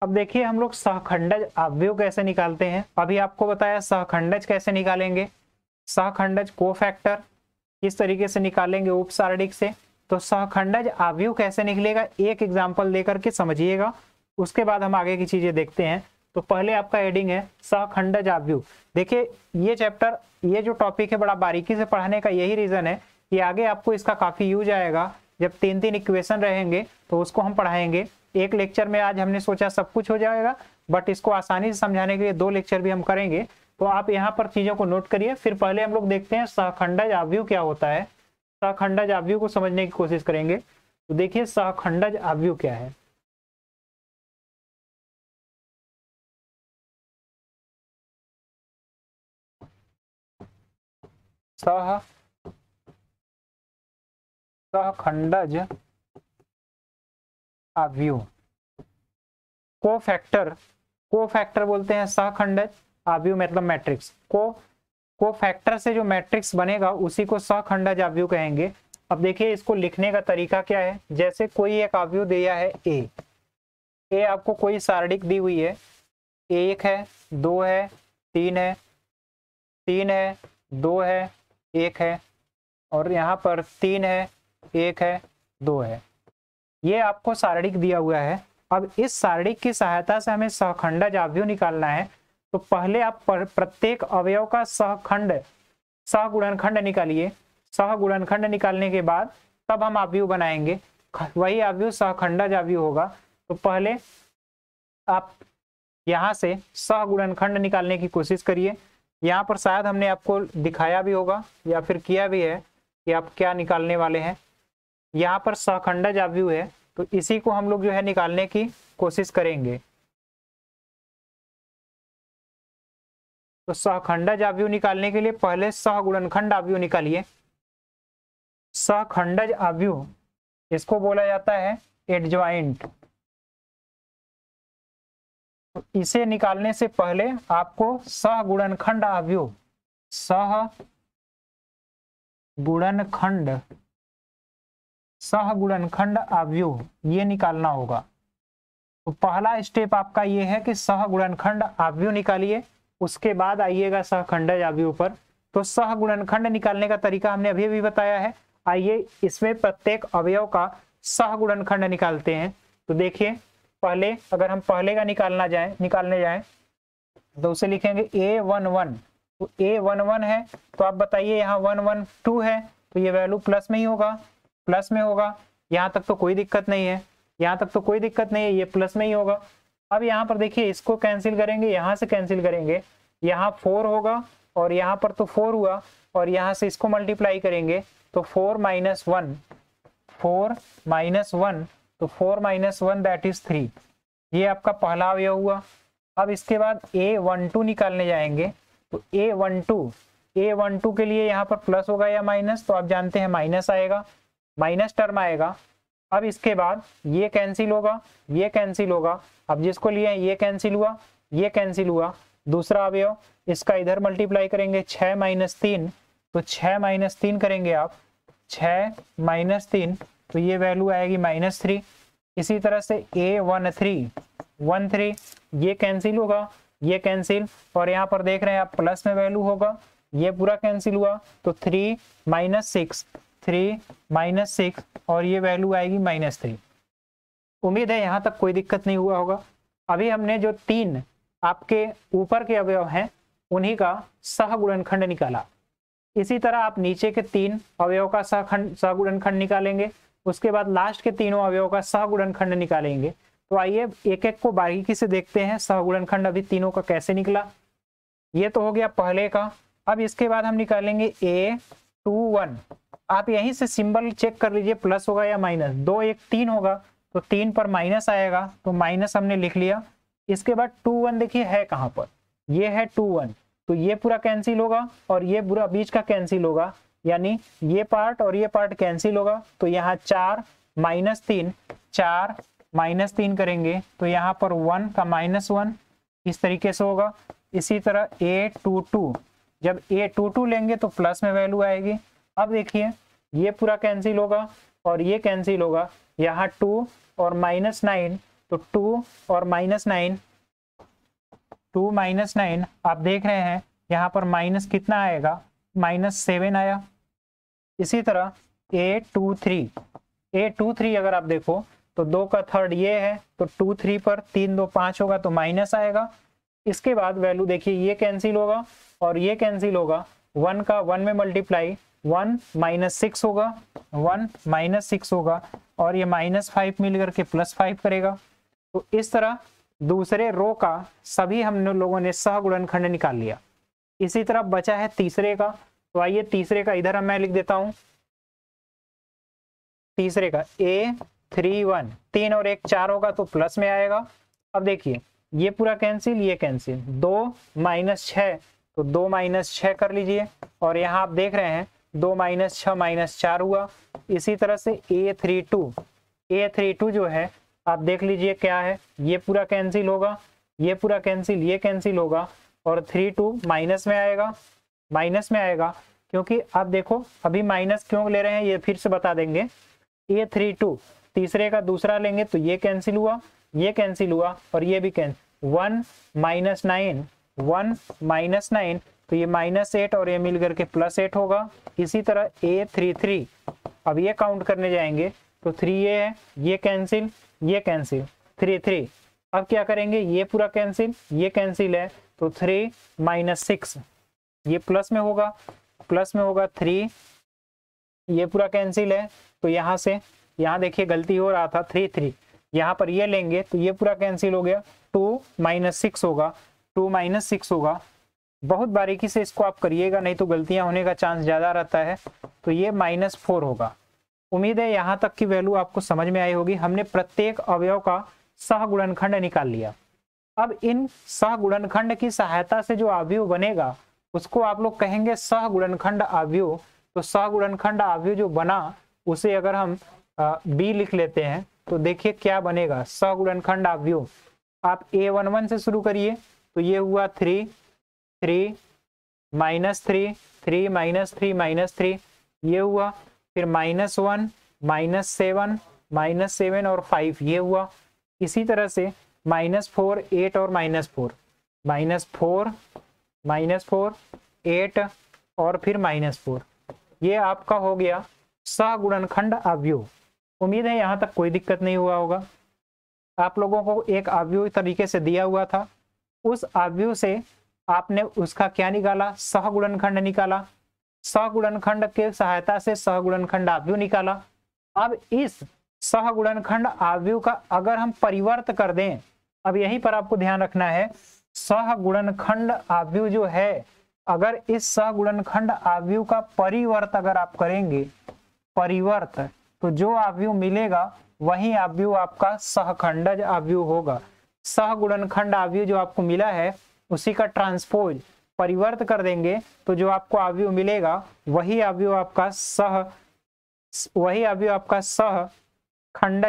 अब देखिए हम लोग सहखंडज अवयव कैसे निकालते हैं। अभी आपको बताया सहखंडज कैसे निकालेंगे, सहखंडज कोफैक्टर किस तरीके से निकालेंगे उपसारणिक से। तो सहखंडज अवयव कैसे निकलेगा एक एग्जांपल देकर के समझिएगा, उसके बाद हम आगे की चीजें देखते हैं। तो पहले आपका हेडिंग है सहखंडज अवयव। देखिए ये चैप्टर, ये जो टॉपिक है बड़ा बारीकी से पढ़ने का यही रीजन है कि आगे आपको इसका काफी यूज आएगा। जब 3 इक्वेशन रहेंगे तो उसको हम पढ़ाएंगे। एक लेक्चर में आज हमने सोचा सब कुछ हो जाएगा, बट इसको आसानी से समझाने के लिए 2 लेक्चर भी हम करेंगे। तो आप यहाँ पर चीजों को नोट करिए। फिर पहले हम लोग देखते हैं सहखंडज आव्यूह क्या होता है। सहखंडज आव्यूह को समझने की कोशिश करेंगे। तो देखिए सहखंडज आव्यूह क्या है। सहखंडज आव्यूह कोफैक्टर बोलते हैं। सहखंडज आव्यूह मतलब मैट्रिक्स कोफैक्टर से जो मैट्रिक्स बनेगा उसी को सहखंडज आव्यूह कहेंगे। अब देखिए इसको लिखने का तरीका क्या है। जैसे कोई एक आव्यूह दिया है ए आपको कोई सारणिक दी हुई है, 1 है, 2 है, 3 है, 3 है, 2 है, 1 है, और यहाँ पर 3 है, 1 है, 2 है। ये आपको सारणिक दिया हुआ है। अब इस सारणिक की सहायता से हमें सहखंडज आव्यूह निकालना है। तो पहले आप प्रत्येक अवयव का सहगुणनखंड निकालिए। सहगुणनखंड निकालने के बाद तब हम आव्यूह बनाएंगे, वही आव्यूह सहखंडज आव्यूह होगा। तो पहले आप यहाँ से सहगुणनखंड निकालने की कोशिश करिए। यहाँ पर शायद हमने आपको दिखाया भी होगा या फिर किया भी है कि आप क्या निकालने वाले हैं। यहाँ पर सहखंडज आव्यूह है, तो इसी को हम लोग जो है निकालने की कोशिश करेंगे। तो सहखंडज आव्यूह निकालने के लिए पहले सहगुणनखंड आव्यूह निकालिए। सहखंडज आव्यूह इसको बोला जाता है एडजॉइंट। तो इसे निकालने से पहले आपको सहगुणनखंड आव्यूह सहगुणनखंड आव्यूह ये निकालना होगा। तो पहला स्टेप आपका ये है कि सहगुणनखंड आव्यूह निकालिए, उसके बाद आइएगा सहखंडज आव्यूह पर। तो सहगुणनखंड निकालने का तरीका हमने अभी भी बताया है। आइए इसमें प्रत्येक अवयव का सहगुणनखंड निकालते हैं। तो देखिए पहले अगर हम पहले का निकालने जाएं तो उसे लिखेंगे A11। तो A11 है, तो आप बताइए यहाँ 112 है, तो ये वैल्यू प्लस में ही होगा, प्लस में होगा। यहाँ तक तो कोई दिक्कत नहीं है, यहाँ तक तो कोई दिक्कत नहीं है, ये प्लस में ही होगा। अब यहाँ पर देखिए इसको कैंसिल करेंगे, यहाँ से कैंसिल करेंगे, यहाँ 4 होगा और यहाँ पर तो 4 हुआ, और यहाँ से इसको मल्टीप्लाई करेंगे तो 4 - 1 तो 4 - 1 दैट इज 3। ये आपका पहला अवयव हुआ। अब इसके बाद A12 निकालने जाएंगे। तो A12 के लिए यहाँ पर प्लस होगा या माइनस, तो आप जानते हैं माइनस आएगा, माइनस टर्म आएगा। अब इसके बाद ये कैंसिल होगा, ये कैंसिल होगा। अब जिसको लिए ये कैंसिल हुआ, ये कैंसिल हुआ। दूसरा अवयव इसका इधर मल्टीप्लाई करेंगे 6 - 3, तो 6 - 3 करेंगे आप, 6 - 3 तो ये वैल्यू आएगी -3। इसी तरह से A13 ये कैंसिल होगा, ये कैंसिल, और यहाँ पर देख रहे हैं आप प्लस में वैल्यू होगा, ये पूरा कैंसिल हुआ। तो 3 - 6 और ये वैल्यू आएगी -3। उम्मीद है यहाँ तक कोई दिक्कत नहीं हुआ होगा। अभी हमने जो 3 आपके ऊपर के अवयव हैं उन्हीं का सहगुणनखंड निकाला। इसी तरह आप नीचे के 3 अवयव का सहगुणनखंड निकालेंगे, उसके बाद लास्ट के तीनों अवयवों का सहगुणनखंड निकालेंगे। तो आइए एक एक को बारीकी से देखते हैं सहगुणनखंड अभी तीनों का कैसे निकला। ये तो हो गया पहले का। अब इसके बाद हम निकालेंगे A21। आप यहीं से सिंबल चेक कर लीजिए, प्लस होगा या माइनस। 2 1 3 होगा, तो 3 पर माइनस आएगा, तो माइनस हमने लिख लिया। इसके बाद 21 देखिए है कहाँ पर, ये है 21, तो ये पूरा कैंसिल होगा और ये पूरा बीच का कैंसिल होगा, यानी ये पार्ट और ये पार्ट कैंसिल होगा। तो यहाँ 4 - 3 करेंगे तो यहाँ पर 1 का -1 इस तरीके से होगा। इसी तरह A22, जब A22 लेंगे तो प्लस में वैल्यू आएगी। अब देखिए ये पूरा कैंसिल होगा और ये कैंसिल होगा, यहाँ 2 और -9, तो 2 और -9, 2 - 9 आप देख रहे हैं यहाँ पर माइनस कितना आएगा, -7 आया। इसी तरह A23 अगर आप देखो तो 2 का थर्ड ये है, तो 2 3 पर 3 2 5 होगा, तो माइनस आएगा। इसके बाद वैल्यू देखिए ये कैंसिल होगा और ये कैंसिल होगा, 1 का 1 में मल्टीप्लाई 1 - 6 होगा, 1 - 6 होगा, और ये -5 मिल करके +5 करेगा। तो इस तरह दूसरे रो का सभी हम लोगों ने सहगुणनखंड निकाल लिया। इसी तरह बचा है तीसरे का, तो आइए तीसरे का इधर मैं लिख देता हूं। तीसरे का A31, 3 और 1 4 होगा तो प्लस में आएगा। अब देखिए ये पूरा कैंसिल, ये कैंसिल, 2 माइनस 6 तो 2 माइनस 6 कर लीजिए, और यहाँ आप देख रहे हैं 2 माइनस 6 माइनस 4 हुआ। इसी तरह से A32 जो है आप देख लीजिए क्या है, ये पूरा कैंसिल होगा, ये पूरा कैंसिल, ये कैंसिल होगा, और 32 माइनस में आएगा, माइनस में आएगा, क्योंकि आप देखो अभी माइनस क्यों ले रहे हैं ये फिर से बता देंगे। A32 तीसरे का दूसरा लेंगे तो ये कैंसिल हुआ, ये कैंसिल हुआ, और ये भी कैंसिल। 1 माइनस 9, 1 माइनस 9 तो ये -8 और ये मिल करके +8 होगा। इसी तरह A33, अब ये काउंट करने जाएंगे तो 3 ये है, ये कैंसिल, ये कैंसिल, 3 अब क्या करेंगे, ये पूरा कैंसिल, ये कैंसिल है तो 3 माइनस 6 ये प्लस में होगा, प्लस में होगा 3, ये पूरा कैंसिल है तो यहाँ से यहाँ देखिए गलती हो रहा था 3 यहाँ पर ये लेंगे तो ये पूरा कैंसिल हो गया, 2 माइनस 6 होगा, 2 माइनस 6 होगा। बहुत बारीकी से इसको आप करिएगा नहीं तो गलतियां होने का चांस ज्यादा रहता है। तो ये -4 होगा। उम्मीद है यहाँ तक की वैल्यू आपको समझ में आई होगी। हमने प्रत्येक अवयव का सहगुणनखंड निकाल लिया। अब इन सहगुणनखंड की सहायता से जो अवयव बनेगा उसको आप लोग कहेंगे सहगुणनखंड अवयव। तो सहगुणनखंड अवयव जो बना उसे अगर हम बी लिख लेते हैं तो देखिए क्या बनेगा सहगुणनखंड अवयव। आप A11 से शुरू करिए तो ये हुआ 3 3 -3 3 -3 -3 ये हुआ, फिर -1 -7 -7 और 5 ये हुआ। इसी तरह से -4 8 और -4 -4 8 और फिर -4 ये आपका हो गया सहगुणनखंड अवयव। उम्मीद है यहाँ तक कोई दिक्कत नहीं हुआ होगा। आप लोगों को एक अवयव तरीके से दिया हुआ था, उस अवयव से आपने उसका क्या निकाला, सहगुणनखंड निकाला, सहगुणनखंड के सहायता से सहगुणनखंड अवयव निकाला। अब इस सहगुणनखंड अवयव का अगर हम परिवर्त कर दें, अब यहीं पर आपको ध्यान रखना है, सहगुणनखंड अवयव जो है अगर इस सहगुणनखंड अवयव का परिवर्त अगर आप करेंगे, परिवर्त, तो जो अवयव मिलेगा वही अवयव आपका सहखंडज अवयव होगा। सहगुणनखंड अवयव जो आपको मिला है उसी का ट्रांसपोज परिवर्त कर देंगे तो जो आपको अवयव मिलेगा वही अवयव आपका सहखंडज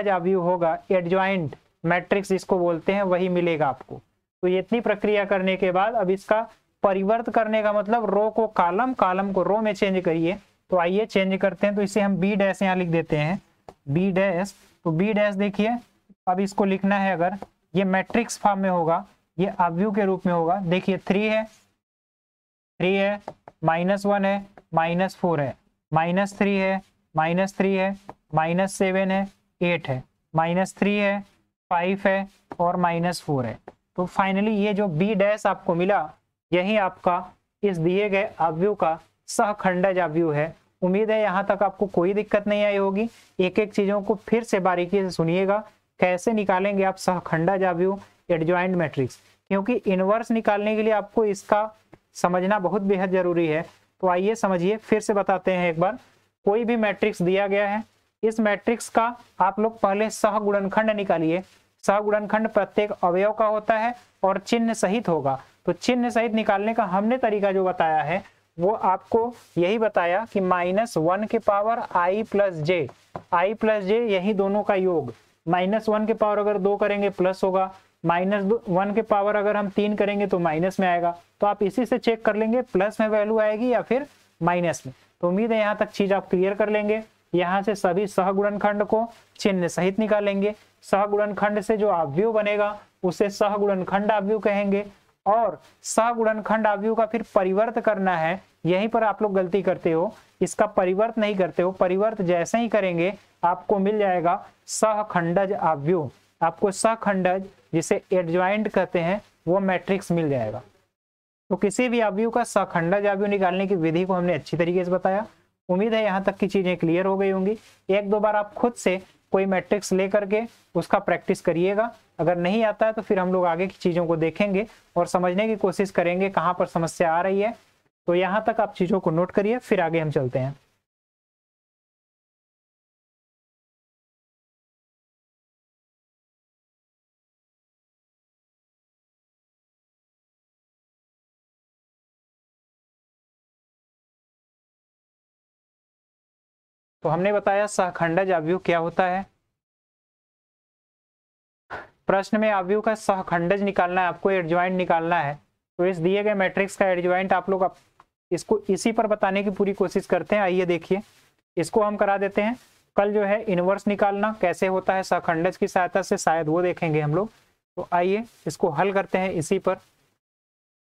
अवयव होगा। एडजॉइंट मैट्रिक्स जिसको बोलते हैं वही मिलेगा आपको। तो ये इतनी प्रक्रिया करने के बाद अब इसका परिवर्त करने का मतलब रो को कॉलम, कॉलम को रो में चेंज करिए। तो आइए चेंज करते हैं। तो इसे हम B' यहाँ लिख देते हैं, B'। तो B' देखिए अब इसको लिखना है, अगर ये मैट्रिक्स फॉर्म में होगा, ये अवयव के रूप में होगा। देखिए 3 है, -1 है, -4 है, -3 है, -3 है, -7 है, 8 है, -3 है, 5 है और -4 है। तो फाइनली ये जो B' आपको मिला यही आपका इस दिए गए अवयव का सहखंडज अवयव है। उम्मीद है यहाँ तक आपको कोई दिक्कत नहीं आई होगी। एक एक चीजों को फिर से बारीकी से सुनिएगा, कैसे निकालेंगे आप सहखंडज अवयव एडजॉइंट मैट्रिक्स, क्योंकि इनवर्स निकालने के लिए आपको इसका समझना बहुत बेहद जरूरी है। तो आइए समझिए, फिर से बताते हैं एक बार। कोई भी मैट्रिक्स दिया गया है, इस मैट्रिक्स का आप लोग पहले सहगुणनखंड निकालिए। सहगुणनखंड प्रत्येक अवयव का होता है और चिन्ह सहित होगा। तो चिन्ह सहित निकालने का हमने तरीका जो बताया है वो आपको यही बताया कि -1 के पावर i प्लस j यही दोनों का योग। -1 के पावर अगर 2 करेंगे प्लस होगा, -1 के पावर अगर हम 3 करेंगे तो माइनस में आएगा। तो आप इसी से चेक कर लेंगे प्लस में वैल्यू आएगी या फिर माइनस में। तो उम्मीद है यहाँ तक चीज आप क्लियर कर लेंगे। यहाँ से सभी सहगुणनखंड को चिन्ह सहित निकालेंगे। सहगुणनखंड से जो अवयव बनेगा उसे सहगुणनखंड अवयव कहेंगे, और सहगुणनखंड अवयव का फिर परिवर्त करना है। यहीं पर आप लोग गलती करते हो, इसका परिवर्त नहीं करते हो। परिवर्त जैसे ही करेंगे आपको मिल जाएगा सहखंडज अवयव। आपको सहखंडज जिसे एडजॉइंट कहते हैं वो मैट्रिक्स मिल जाएगा। तो किसी भी अवयव का सहखंडज अवयव निकालने की विधि को हमने अच्छी तरीके से बताया। उम्मीद है यहाँ तक की चीजें क्लियर हो गई होंगी। एक दो बार आप खुद से कोई मैट्रिक्स ले करके उसका प्रैक्टिस करिएगा। अगर नहीं आता है तो फिर हम लोग आगे की चीज़ों को देखेंगे और समझने की कोशिश करेंगे कहाँ पर समस्या आ रही है। तो यहाँ तक आप चीज़ों को नोट करिए, फिर आगे हम चलते हैं। तो हमने बताया सहखंडज अवयव क्या होता है। प्रश्न में अवयव का सहखंडज निकालना है, आपको एडजॉइंट निकालना है। तो इस दिए गए मैट्रिक्स का एडजॉइंट आप लोग इसको इसी पर बताने की पूरी कोशिश करते हैं। आइए देखिए, इसको हम करा देते हैं। कल जो है इनवर्स निकालना कैसे होता है सहखंडज की सहायता से, शायद वो देखेंगे हम लोग। तो आइए इसको हल करते हैं, इसी पर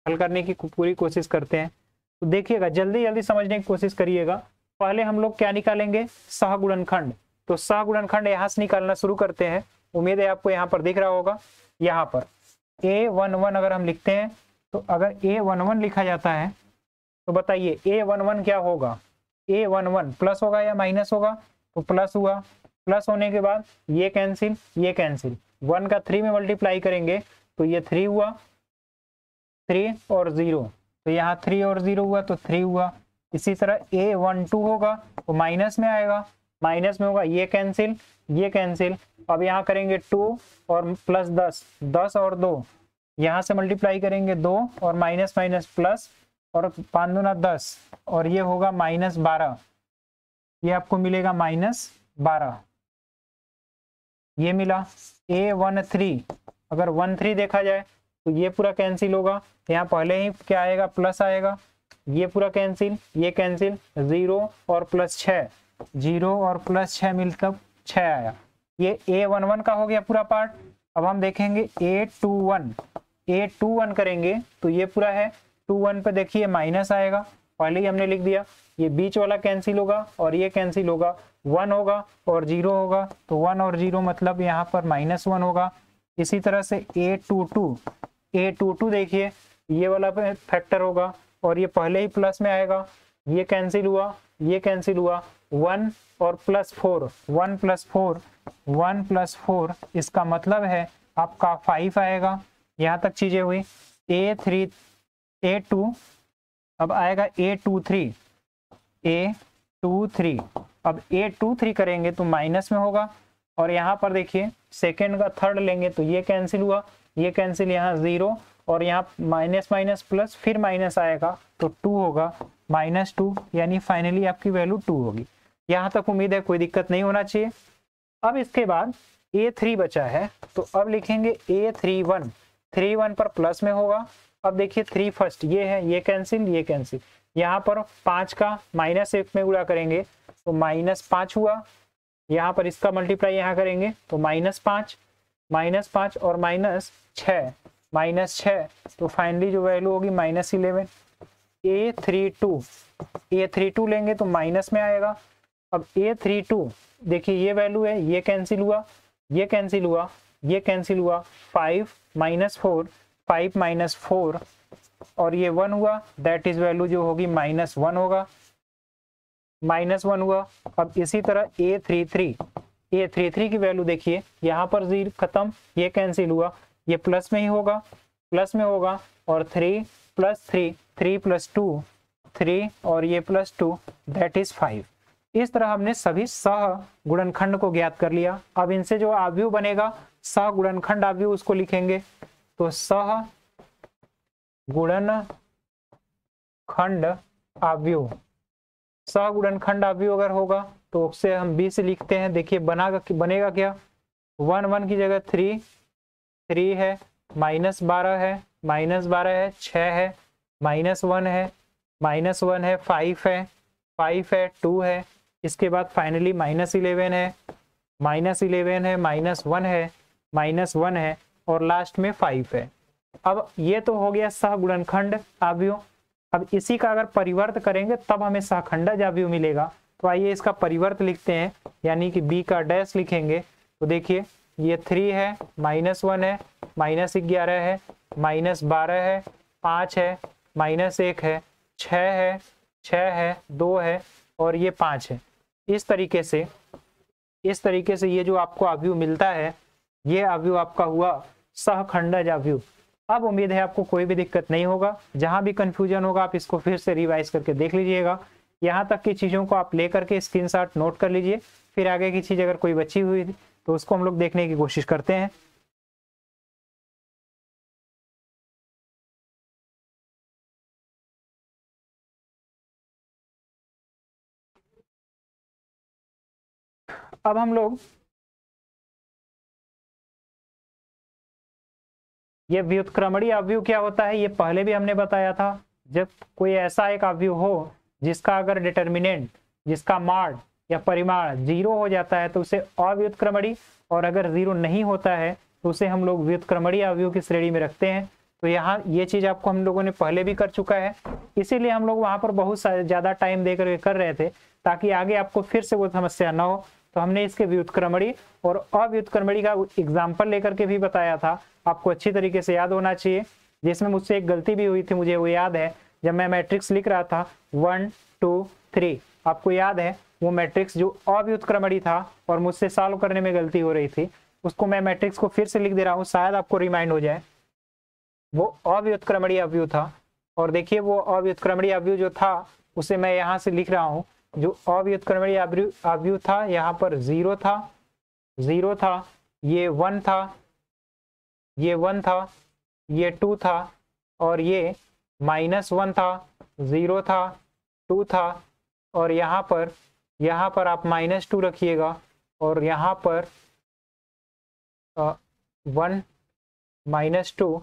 हल करने की पूरी कोशिश करते हैं। तो देखिएगा, जल्दी जल्दी समझने की कोशिश करिएगा। पहले हम लोग क्या निकालेंगे, सहगुणनखंड। तो सहगुणनखंड यहाँ से निकालना शुरू करते हैं। उम्मीद है आपको यहाँ पर दिख रहा होगा। यहाँ पर A11 अगर हम लिखते हैं, तो अगर A11 लिखा जाता है तो बताइए A11 क्या होगा। A11 प्लस होगा या माइनस होगा, तो प्लस हुआ। प्लस होने के बाद ये कैंसिल, ये कैंसिल, 1 का 3 में मल्टीप्लाई करेंगे तो ये 3 हुआ, 3 और 0, तो यहाँ 3 और 0 हुआ तो 3 हुआ। इसी तरह A12 होगा तो माइनस में आएगा, माइनस में होगा, ये कैंसिल, ये कैंसिल। अब यहाँ करेंगे 2 और प्लस 10, 10 और 2, यहाँ से मल्टीप्लाई करेंगे 2 और माइनस माइनस प्लस, और 5 दूना 10, और ये होगा -12, ये आपको मिलेगा -12, ये मिला। A13 अगर 13 देखा जाए तो ये पूरा कैंसिल होगा, यहाँ पहले ही क्या आएगा, प्लस आएगा, ये पूरा कैंसिल, ये कैंसिल, 0 और +6, 0 और +6 मिलकर 6 आया। ये A11 का हो गया पूरा पार्ट। अब हम देखेंगे A21, A21 करेंगे तो ये पूरा है, 21 पे देखिए माइनस आएगा, पहले ही हमने लिख दिया। ये बीच वाला कैंसिल होगा और ये कैंसिल होगा, 1 होगा और 0 होगा, तो 1 और 0 मतलब यहाँ पर -1 होगा। इसी तरह से A22 देखिए, ये वाला फैक्टर होगा और ये पहले ही प्लस में आएगा, ये कैंसिल हुआ, ये कैंसिल हुआ, 1 और +4, 1 + 4, इसका मतलब है आपका 5 आएगा। यहाँ तक चीजें हुई। A2 अब आएगा A23, अब A23 करेंगे तो माइनस में होगा, और यहाँ पर देखिए सेकेंड का थर्ड लेंगे तो ये कैंसिल हुआ, ये कैंसिल, यहाँ 0 और यहाँ माइनस माइनस प्लस, फिर माइनस आएगा तो 2 होगा, -2, यानी फाइनली आपकी वैल्यू 2 होगी। यहाँ तक उम्मीद है कोई दिक्कत नहीं होना चाहिए। अब इसके बाद A3 बचा है, तो अब लिखेंगे A31, 31 पर प्लस में होगा। अब देखिए 3 फर्स्ट ये है, ये कैंसिल, ये कैंसिल, यहाँ पर 5 का -1 में गुणा करेंगे तो -5 हुआ, यहाँ पर इसका मल्टीप्लाई यहाँ करेंगे तो -5 और -6, तो फाइनली जो वैल्यू होगी -11। A32 लेंगे तो माइनस में आएगा। अब A32 देखिए ये वैल्यू है, ये कैंसिल हुआ, ये कैंसिल हुआ, ये कैंसिल हुआ, 5 - 4 और ये 1 हुआ, दैट इज वैल्यू जो होगी -1 होगा, -1 हुआ। अब इसी तरह A33 की वैल्यू देखिए, यहाँ पर 0 खत्म, ये कैंसिल हुआ, ये प्लस में ही होगा, प्लस में होगा, और 3 + 3, 3 + 2, 3 और ये +2, दैट इज 5। इस तरह हमने सभी सहगुणनखंड को ज्ञात कर लिया। अब इनसे जो अवयव बनेगा सहगुणनखंड अवयव, उसको लिखेंगे। तो सहगुणनखंड अवयव, सहगुणनखंड अवयव अगर होगा तो उससे हम B से लिखते हैं। देखिए बनेगा क्या, 1 की जगह 3 है, -12 है, 6 है, -1 है, 5 है, 2 है, इसके बाद फाइनली -11 है, -11 है, -1 है, और लास्ट में 5 है। अब ये तो हो गया सहगुणनखंड अवयव। अब इसी का अगर परिवर्त करेंगे तब हमें सहखंडज अवयव मिलेगा। तो आइए इसका परिवर्त लिखते हैं, यानी कि B का डैश लिखेंगे। तो देखिए ये 3 है, -1 है, -11 है, -12 है, 5 है, -1 है, 6 है, 2 है और ये 5 है। इस तरीके से इस तरीके से ये जो आपको अवयव मिलता है, ये अवयव आपका हुआ सहखंडज अवयव। अब उम्मीद है आपको कोई भी दिक्कत नहीं होगा। जहां भी कंफ्यूजन होगा आप इसको फिर से रिवाइज करके देख लीजिएगा। यहाँ तक की चीजों को आप लेकर के स्क्रीनशॉट नोट कर लीजिए, फिर आगे की चीज अगर कोई बची हुई तो उसको हम लोग देखने की कोशिश करते हैं। अब हम लोग ये व्युत्क्रमणीय अवयव क्या होता है ये पहले भी हमने बताया था। जब कोई ऐसा एक अवयव हो जिसका अगर डिटर्मिनेंट, जिसका माड या परिमाण 0 हो जाता है तो उसे अव्युत्क्रमणीय, और अगर 0 नहीं होता है तो उसे हम लोग व्युत्क्रमणीय अवयव की श्रेणी में रखते हैं। तो यहाँ ये चीज आपको हम लोगों ने पहले भी कर चुका है, इसीलिए हम लोग वहां पर बहुत ज्यादा टाइम देकर कर रहे थे ताकि आगे आपको फिर से वो समस्या ना हो। तो हमने इसके व्युत्क्रमणीय और अव्युत्क्रमणीय का एग्जाम्पल लेकर के भी बताया था, आपको अच्छी तरीके से याद होना चाहिए। जिसमें मुझसे एक गलती भी हुई थी, मुझे वो याद है, जब मैं मैट्रिक्स लिख रहा था 1 2 3, आपको याद है वो मैट्रिक्स जो अव्युत्क्रमणीय था और मुझसे सॉल्व करने में गलती हो रही थी, उसको मैं मैट्रिक्स को फिर से लिख दे रहा हूँ, शायद आपको रिमाइंड हो जाए। वो अव्युत्क्रमणीय अवयव था, और देखिए वो अव्युत्क्रमणीय अवयव जो था उसे मैं यहाँ से लिख रहा हूँ। जो अव्युत्क्रमणीय अवयव था यहाँ पर 0 था, 0 था, ये 1 था, ये 1 था, ये 2 था, और ये -1 था, 0 था, 2 था, और यहाँ पर आप -2 रखिएगा, और यहाँ पर 1 -2,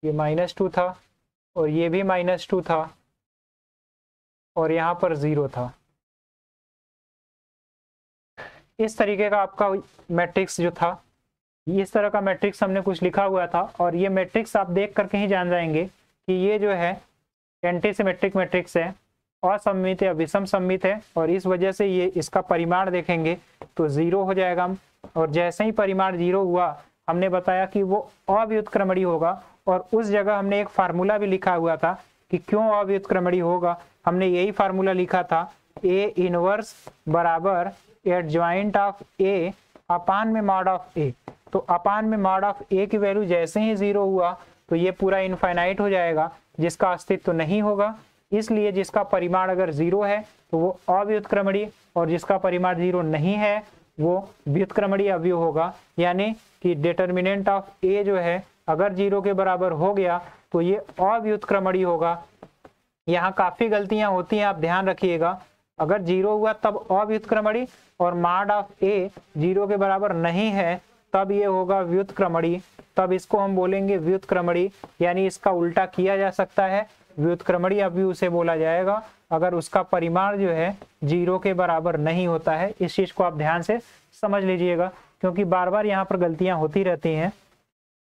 ये -2 था, और ये भी -2 था, और यहाँ पर 0 था। इस तरीके का आपका मैट्रिक्स जो था, इस तरह का मैट्रिक्स हमने कुछ लिखा हुआ था, और ये मैट्रिक्स आप देख करके ही जान जाएंगे कि ये जो है एंटीसिमेट्रिक मैट्रिक्स है, असममित या विषम सममित है, और इस वजह से ये इसका परिमाण देखेंगे तो 0 हो जाएगा। और जैसे ही परिमाण 0 हुआ हमने बताया कि वो अव्युत्क्रमणीय होगा, और उस जगह हमने एक फार्मूला भी लिखा हुआ था कि क्यों अव्युत्क्रमणीय होगा। हमने यही फार्मूला लिखा था, ए इनवर्स बराबर एडजॉइंट ऑफ ए अपान में मॉड ऑफ ए। तो अपान में मॉड ऑफ ए की वैल्यू जैसे ही 0 हुआ तो ये पूरा इनफाइनाइट हो जाएगा, जिसका अस्तित्व नहीं होगा। इसलिए जिसका परिमाण अगर 0 है तो वो अव्युत्क्रमणीय, और जिसका परिमाण 0 नहीं है वो व्युत्क्रमणीय अवयव होगा। यानी कि डिटर्मिनेंट ऑफ ए जो है अगर 0 के बराबर हो गया तो ये अव्युत्क्रमणीय होगा। यहाँ काफी गलतियां होती हैं, आप ध्यान रखिएगा। अगर 0 हुआ तब अव्युत्क्रमणीय, और मॉड ऑफ ए 0 के बराबर नहीं है तब ये होगा व्युत्क्रमणीय, तब इसको हम बोलेंगे व्युत्क्रमणीय। यानी इसका उल्टा किया जा सकता है, व्युत्क्रमणीय अवयव से बोला जाएगा अगर उसका परिमाण जो है 0 के बराबर नहीं होता है। इस चीज को आप ध्यान से समझ लीजिएगा, क्योंकि बार बार यहाँ पर गलतियां होती रहती हैं।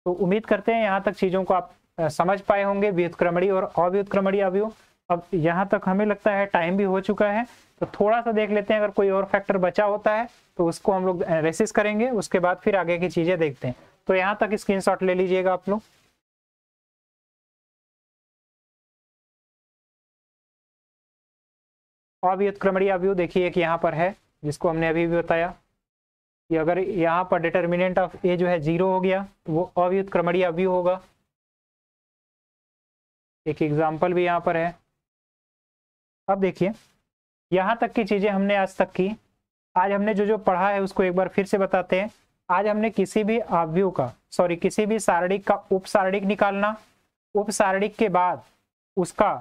तो उम्मीद करते हैं यहाँ तक चीजों को आप समझ पाए होंगे, व्युत्क्रमणीय और अव्युत्क्रमणीय अवयव। अब यहाँ तक हमें लगता है टाइम भी हो चुका है, तो थोड़ा सा देख लेते हैं, अगर कोई और फैक्टर बचा होता है तो उसको हम लोग एनालिसिस करेंगे, उसके बाद फिर आगे की चीजें देखते हैं। तो यहाँ तक स्क्रीनशॉट ले लीजिएगा आप लोग। अव्युत्क्रमणीय अवयव देखिए एक यहाँ पर है, जिसको हमने अभी भी बताया कि अगर यहाँ पर डिटर्मिनेंट ऑफ ए जो है 0 हो गया तो वो अव्युत्क्रमणीय अवयव होगा। एक एग्जाम्पल भी यहाँ पर है। अब देखिए यहाँ तक की चीजें हमने आज तक की। आज हमने जो जो पढ़ा है उसको एक बार फिर से बताते हैं। आज हमने किसी भी अवयव का, किसी भी सारणिक का उपसारणिक निकालना, उपसारणिक के बाद उसका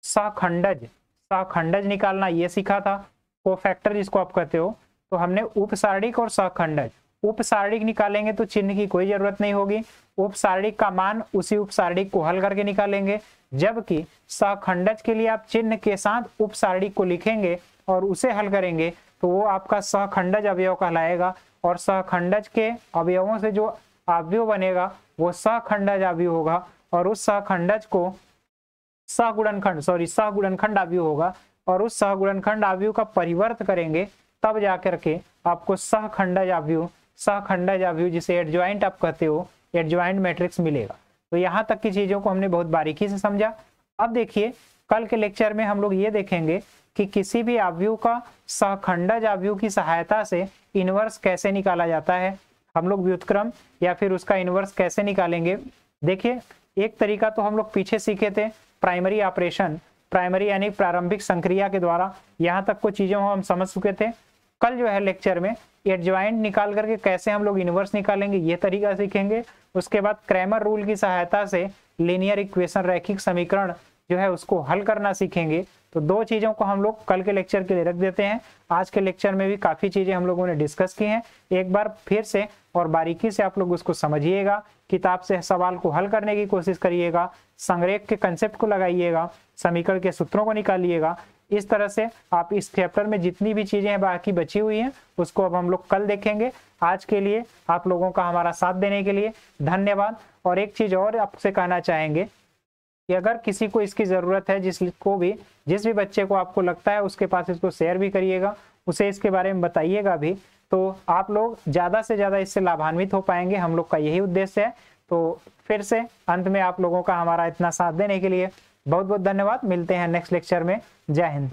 सहखंडज निकालना ये सीखा था। कोफैक्टर जिसको आप कहते हो, तो हमने उपसारणिक और सहखंडज, उपसारणिक निकालेंगे तो चिन्ह की कोई जरूरत नहीं होगी, उपसारणिक का मान उसी उपसारणिक को हल करके निकालेंगे। जबकि सहखंडज के लिए आप चिन्ह के साथ उपसारणिक को लिखेंगे और उसे हल करेंगे तो वो आपका सहखंडज अवयव कहलाएगा, और सहखंडज के अवयवों से जो अवयव बनेगा वो सहखंडज अवयव होगा, और उस सहखंडज को सहगुणनखंड अवयव होगा, और उस सहगुणनखंड अवयव का परिवर्त करेंगे तब जाकर के आपको सहखंडज अवयव जिसे एडजॉइंट आप कहते हो, एडजॉइंट मैट्रिक्स मिलेगा। तो यहाँ तक की चीजों को हमने बहुत बारीकी से समझा। अब देखिए कल के लेक्चर में हम लोग ये देखेंगे कि किसी भी आव्यूह का सहखंडज आव्यूह की सहायता से इनवर्स कैसे निकाला जाता है, हम लोग व्युत्क्रम या फिर उसका इनवर्स कैसे निकालेंगे। देखिए, एक तरीका तो हम लोग पीछे सीखे थे, प्राइमरी ऑपरेशन, प्राइमरी यानी प्रारंभिक संक्रिया के द्वारा, यहाँ तक को चीजों हम समझ चुके थे। कल जो है लेक्चर में एडजॉइंट निकाल करके कैसे हम लोग इनवर्स निकालेंगे ये तरीका सीखेंगे। उसके बाद क्रैमर रूल की सहायता से लीनियर इक्वेशन, रैखिक समीकरण जो है उसको हल करना सीखेंगे। तो दो चीजों को हम लोग कल के लेक्चर के लिए रख देते हैं। आज के लेक्चर में भी काफी चीजें हम लोगों ने डिस्कस की हैं, एक बार फिर से और बारीकी से आप लोग उसको समझिएगा, किताब से सवाल को हल करने की कोशिश करिएगा, संरेख के कंसेप्ट को लगाइएगा, समीकरण के सूत्रों को निकालिएगा। इस तरह से आप इस चैप्टर में जितनी भी चीजें हैं बाकी बची हुई हैं उसको अब हम लोग कल देखेंगे। आज के लिए आप लोगों का हमारा साथ देने के लिए धन्यवाद। और एक चीज और आपसे कहना चाहेंगे कि अगर किसी को इसकी जरूरत है, जिस भी बच्चे को आपको लगता है उसके पास इसको शेयर भी करिएगा, उसे इसके बारे में बताइएगा भी, तो आप लोग ज्यादा से ज्यादा इससे लाभान्वित हो पाएंगे। हम लोग का यही उद्देश्य है। तो फिर से अंत में आप लोगों का हमारा इतना साथ देने के लिए बहुत बहुत धन्यवाद। मिलते हैं नेक्स्ट लेक्चर में। जय हिंद।